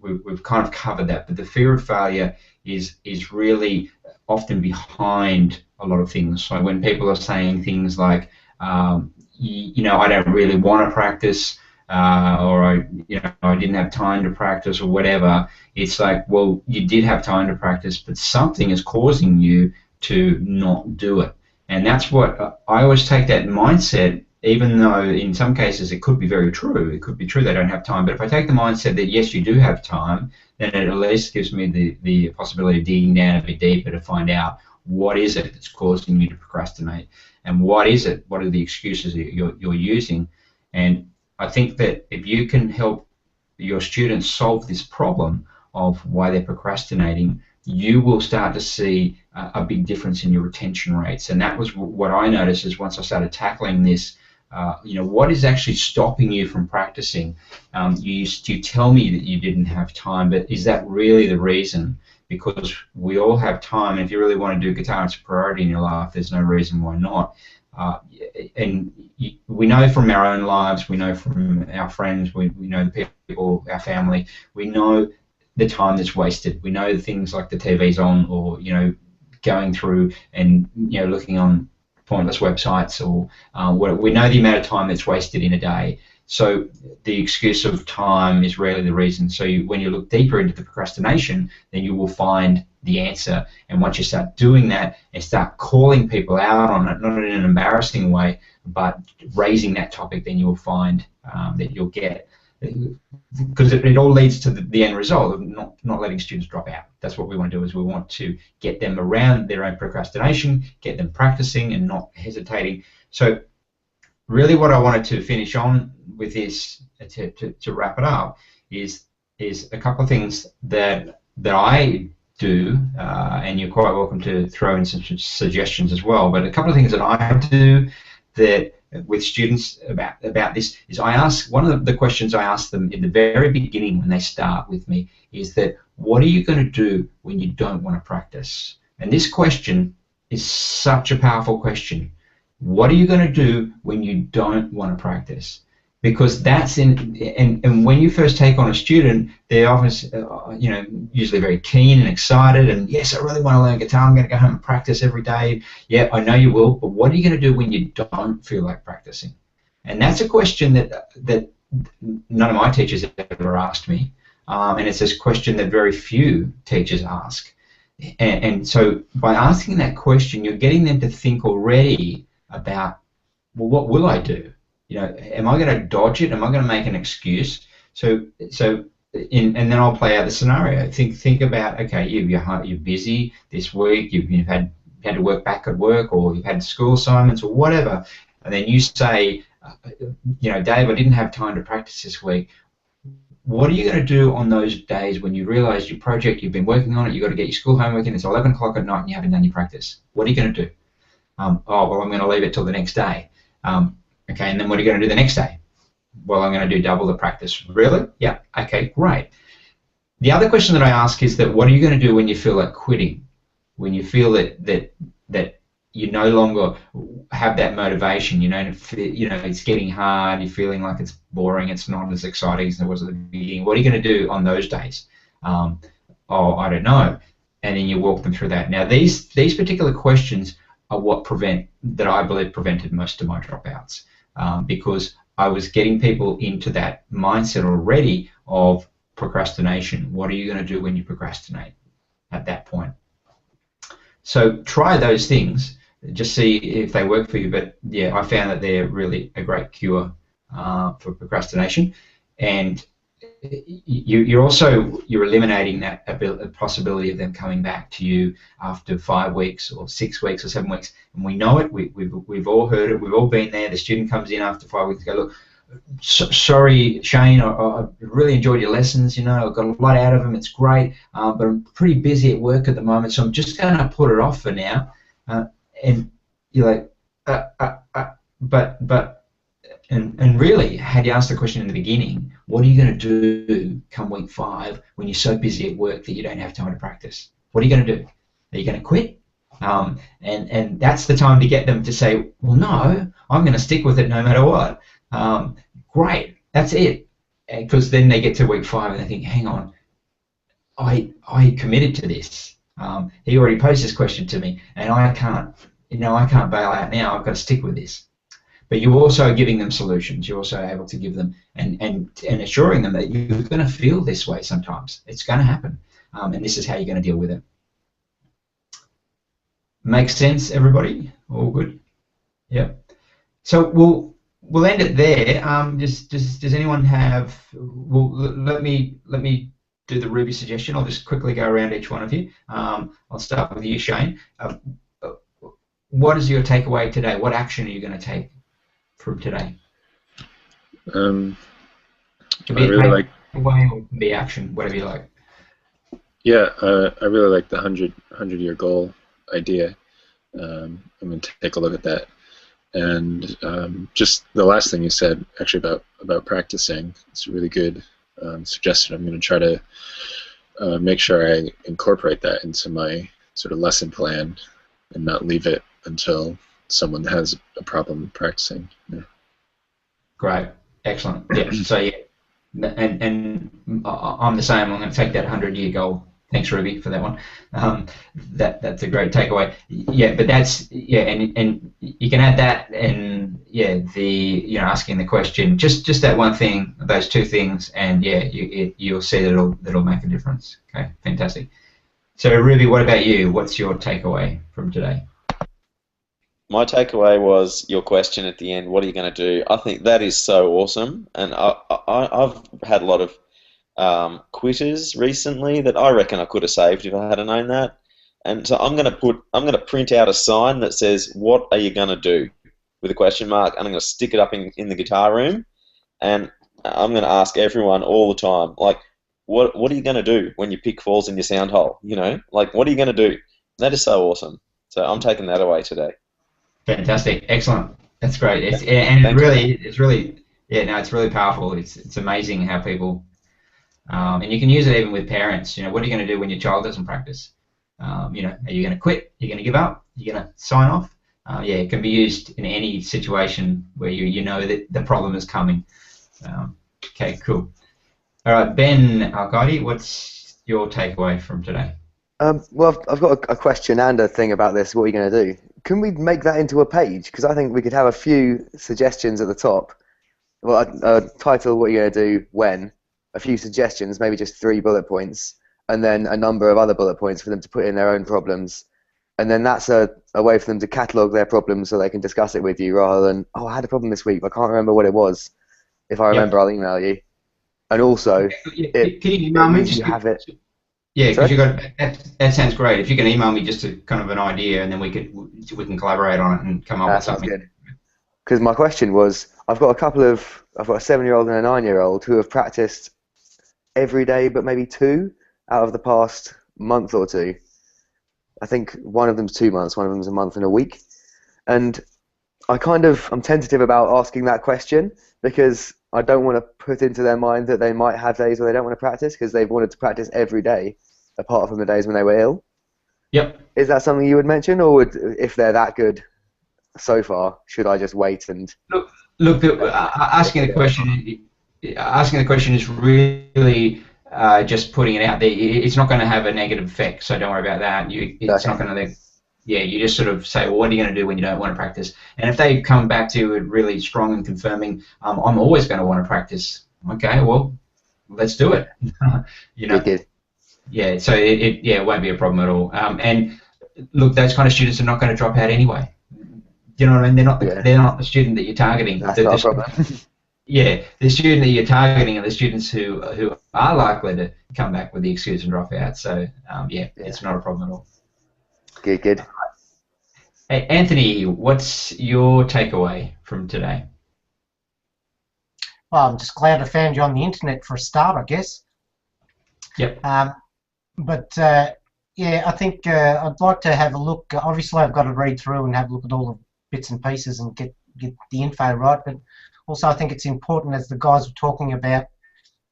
S1: we've kind of covered that. But the fear of failure is really often behind a lot of things. So when people are saying things like, I don't really want to practice, or I didn't have time to practice, or whatever. It's like, well, you did have time to practice, but something is causing you to not do it. And that's what I always take that mindset, even though in some cases it could be very true. It could be true they don't have time. But if I take the mindset that, yes, you do have time, then it at least gives me the possibility of digging down a bit deeper to find out what is it that's causing you to procrastinate, and what are the excuses that you're using. And I think that if you can help your students solve this problem of why they're procrastinating, you will start to see a big difference in your retention rates. And that was what I noticed is once I started tackling this, what is actually stopping you from practicing? You tell me that you didn't have time, but is that really the reason? Because we all have time, and if you really want to do guitar, it's a priority in your life. There's no reason why not. And we know from our own lives, we know from our friends, we know the people, our family, we know the time that's wasted. We know the things like the TV's on, or going through and looking on pointless websites, or we know the amount of time that's wasted in a day. So the excuse of time is rarely the reason. So when you look deeper into the procrastination, then you will find the answer. And once you start doing that and start calling people out on it, not in an embarrassing way, but raising that topic, then you'll find that you'll get, because it all leads to the end result of not letting students drop out. That's what we want to do, is we want to get them around their own procrastination, get them practicing and not hesitating. So really what I wanted to finish on with this, to wrap it up, is a couple of things that I do, and you're quite welcome to throw in some suggestions as well, but a couple of things that I do that with students about this is one of the questions I ask them in the very beginning when they start with me is that, what are you going to do when you don't want to practice? And this question is such a powerful question. What are you going to do when you don't want to practice? Because that's and when you first take on a student, they're often, usually very keen and excited, and yes, I really want to learn guitar, I'm going to go home and practice every day. Yeah, I know you will, but what are you going to do when you don't feel like practicing? And that's a question that none of my teachers ever asked me, and it's this question that very few teachers ask. And so by asking that question, you're getting them to think already about, well, what will I do? Am I going to dodge it? Am I going to make an excuse? And then I'll play out the scenario. Think about, okay, you're busy this week. You've had to work back at work, or you've had school assignments, or whatever. And then you say, Dave, I didn't have time to practice this week. what are you going to do on those days when you realise your project, you've been working on it, you've got to get your school homework in, it's 11 o'clock at night and you haven't done your practice? What are you going to do? Oh, well, I'm going to leave it till the next day. Okay, and then what are you going to do the next day? Well, I'm going to do double the practice. Really? Yeah. Okay, great. The other question that I ask is that what are you going to do when you feel like quitting? When you feel that you no longer have that motivation, it's getting hard, you're feeling like it's boring, it's not as exciting as it was at the beginning. What are you going to do on those days? Oh, I don't know. And then you walk them through that. Now, these particular questions are what I believe prevented most of my dropouts, because I was getting people into that mindset already of procrastination. What are you going to do when you procrastinate at that point? So try those things, just see if they work for you. But yeah, I found that they're really a great cure for procrastination, and you're eliminating that possibility of them coming back to you after 5 weeks or 6 weeks or 7 weeks. And we know it. We've all heard it. We've all been there. The student comes in after 5 weeks and go, look, sorry, Shane, I really enjoyed your lessons. I got a lot out of them. It's great, but I'm pretty busy at work at the moment, so I'm just going to put it off for now. And you're like, and really, had you asked the question in the beginning, what are you going to do come week 5 when you're so busy at work that you don't have time to practice? What are you going to do? Are you going to quit? And that's the time to get them to say, well, no, I'm going to stick with it no matter what. Great, that's it. Because then they get to week 5 and they think, hang on, I committed to this. He already posed this question to me, and I can't bail out now. I've got to stick with this. But you're also giving them solutions. You're also able to give them and assuring them that you're going to feel this way sometimes. It's going to happen, and this is how you're going to deal with it. Makes sense, everybody? All good? Yep. So we'll end it there. Does anyone have? Well, let me do the Ruby suggestion. I'll just quickly go around each one of you. I'll start with you, Shane. What is your takeaway today? What action are you going to take from today? Can be takeaway or can be action, whatever you like.
S4: Yeah, I really like the 100-year goal idea. I'm going to take a look at that. And just the last thing you said, actually, about practicing, it's a really good suggestion. I'm going to try to make sure I incorporate that into my sort of lesson plan and not leave it until someone has a problem practicing. Yeah. Great,
S1: excellent. Yeah. So yeah, and I'm the same. I'm going to take that 100-year goal. Thanks, Ruby, for that one. That's a great takeaway. Yeah, but that's and you can add that, and yeah, asking the question, just that one thing, those two things, and yeah, you'll see that'll make a difference. Okay, fantastic. So Ruby, what about you? What's your takeaway from today?
S5: My takeaway was your question at the end. What are you going to do? I think that is so awesome, and I've had a lot of quitters recently that I reckon I could have saved if I had known that. And so I'm going to print out a sign that says, "What are you going to do?" with a question mark, and I'm going to stick it up in the guitar room, and I'm going to ask everyone all the time, like, what are you going to do when your pick falls in your sound hole? Like, what are you going to do? That is so awesome. So I'm taking that away today.
S1: Fantastic, excellent. That's great. It's really powerful. It's amazing how people, and you can use it even with parents. What are you going to do when your child doesn't practice? Are you going to quit? Are you going to give up? Are you going to sign off? Yeah, it can be used in any situation where you know that the problem is coming. Okay, cool. All right, Ben Al-Qaidi, what's your takeaway from today?
S7: Well, I've got a question and a thing about this. What are you going to do? Can we make that into a page? Because I think we could have a few suggestions at the top. Well, a title, what are you going to do, when, a few suggestions, maybe just 3 bullet points, and then a number of other bullet points for them to put in their own problems. And then that's a way for them to catalogue their problems so they can discuss it with you, rather than, oh, I had a problem this week, but I can't remember what it was. If I remember, I'll email you. And also,
S1: can you email me?
S7: You have it.
S1: Yeah, because that sounds great. If you can email me just a kind of an idea, and then we can collaborate on it and come up with something.
S7: Good. Because my question was, I've got a 7-year-old and a 9-year-old who have practiced every day, but maybe 2 out of the past month or two. I think one of them's 2 months, one of them's a month and a week. And I'm tentative about asking that question because I don't want to put into their mind that they might have days where they don't want to practice because they've wanted to practice every day, apart from the days when they were ill.
S1: Yep.
S7: Is that something you would mention, or if they're that good so far, should I just wait and
S1: look? Asking the question is really just putting it out there. It's not going to have a negative effect, so don't worry about that. It's not going to. Yeah, you just sort of say, well, what are you going to do when you don't want to practice? And if they come back to you really strong and confirming, I'm always going to want to practice. Okay, well, let's do it. You know.
S7: Good.
S1: Yeah, so it won't be a problem at all. And look, those kind of students are not going to drop out anyway. You know what I mean? They're not the student that you're targeting.
S7: That's not a problem.
S1: Yeah, the student that you're targeting are the students who are likely to come back with the excuse and drop out. So it's not a problem at all.
S7: Good.
S1: Hey, Anthony, what's your takeaway from today?
S3: Well, I'm just glad I found you on the internet for a start, I guess.
S1: Yep.
S3: Yeah, I think I'd like to have a look. Obviously, I've got to read through and have a look at all the bits and pieces and get the info right. But also, I think it's important, as the guys were talking about,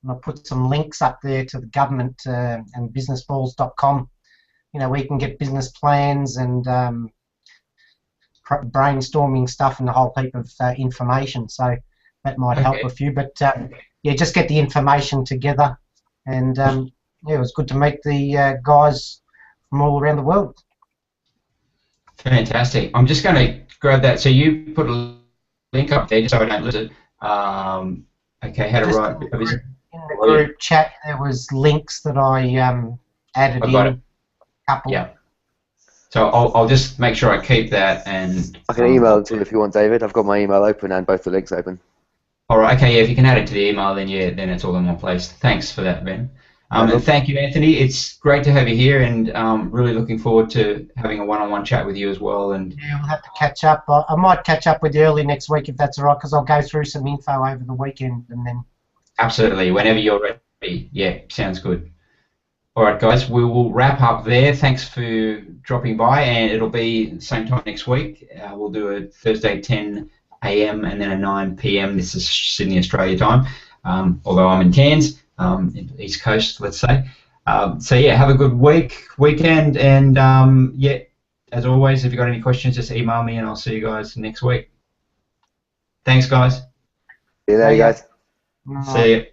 S3: and I'll put some links up there to the government and businessballs.com, where you can get business plans and brainstorming stuff and a whole heap of information. So that might help a few. But just get the information together. And it was good to meet the guys from all around the world.
S1: Fantastic. I'm just going to grab that. So you put a link up there just so I don't lose it. Okay, how to write.
S3: In the group chat, there was links that I added in.
S1: It.
S3: Couple.
S1: Yeah. So I'll just make sure I keep that, and
S7: I can email it to you if you want, David. I've got my email open and both the links open.
S1: All right. Okay. Yeah. If you can add it to the email, then it's all in one place. Thanks for that, Ben. And thank you, Anthony. It's great to have you here, and really looking forward to having a one-on-one chat with you as well. And
S3: yeah, we'll have to catch up. I might catch up with you early next week if that's all right, because I'll go through some info over the weekend and then.
S1: Absolutely. Whenever you're ready. Yeah. Sounds good. All right, guys. We will wrap up there. Thanks for dropping by, and it'll be same time next week. We'll do a Thursday 10 a.m. and then a 9 p.m. This is Sydney, Australia time. Although I'm in Cairns. East Coast, let's say. So yeah, have a good weekend, and as always, if you've got any questions, just email me, and I'll see you guys next week. Thanks, guys.
S7: See you there, guys.
S1: See you.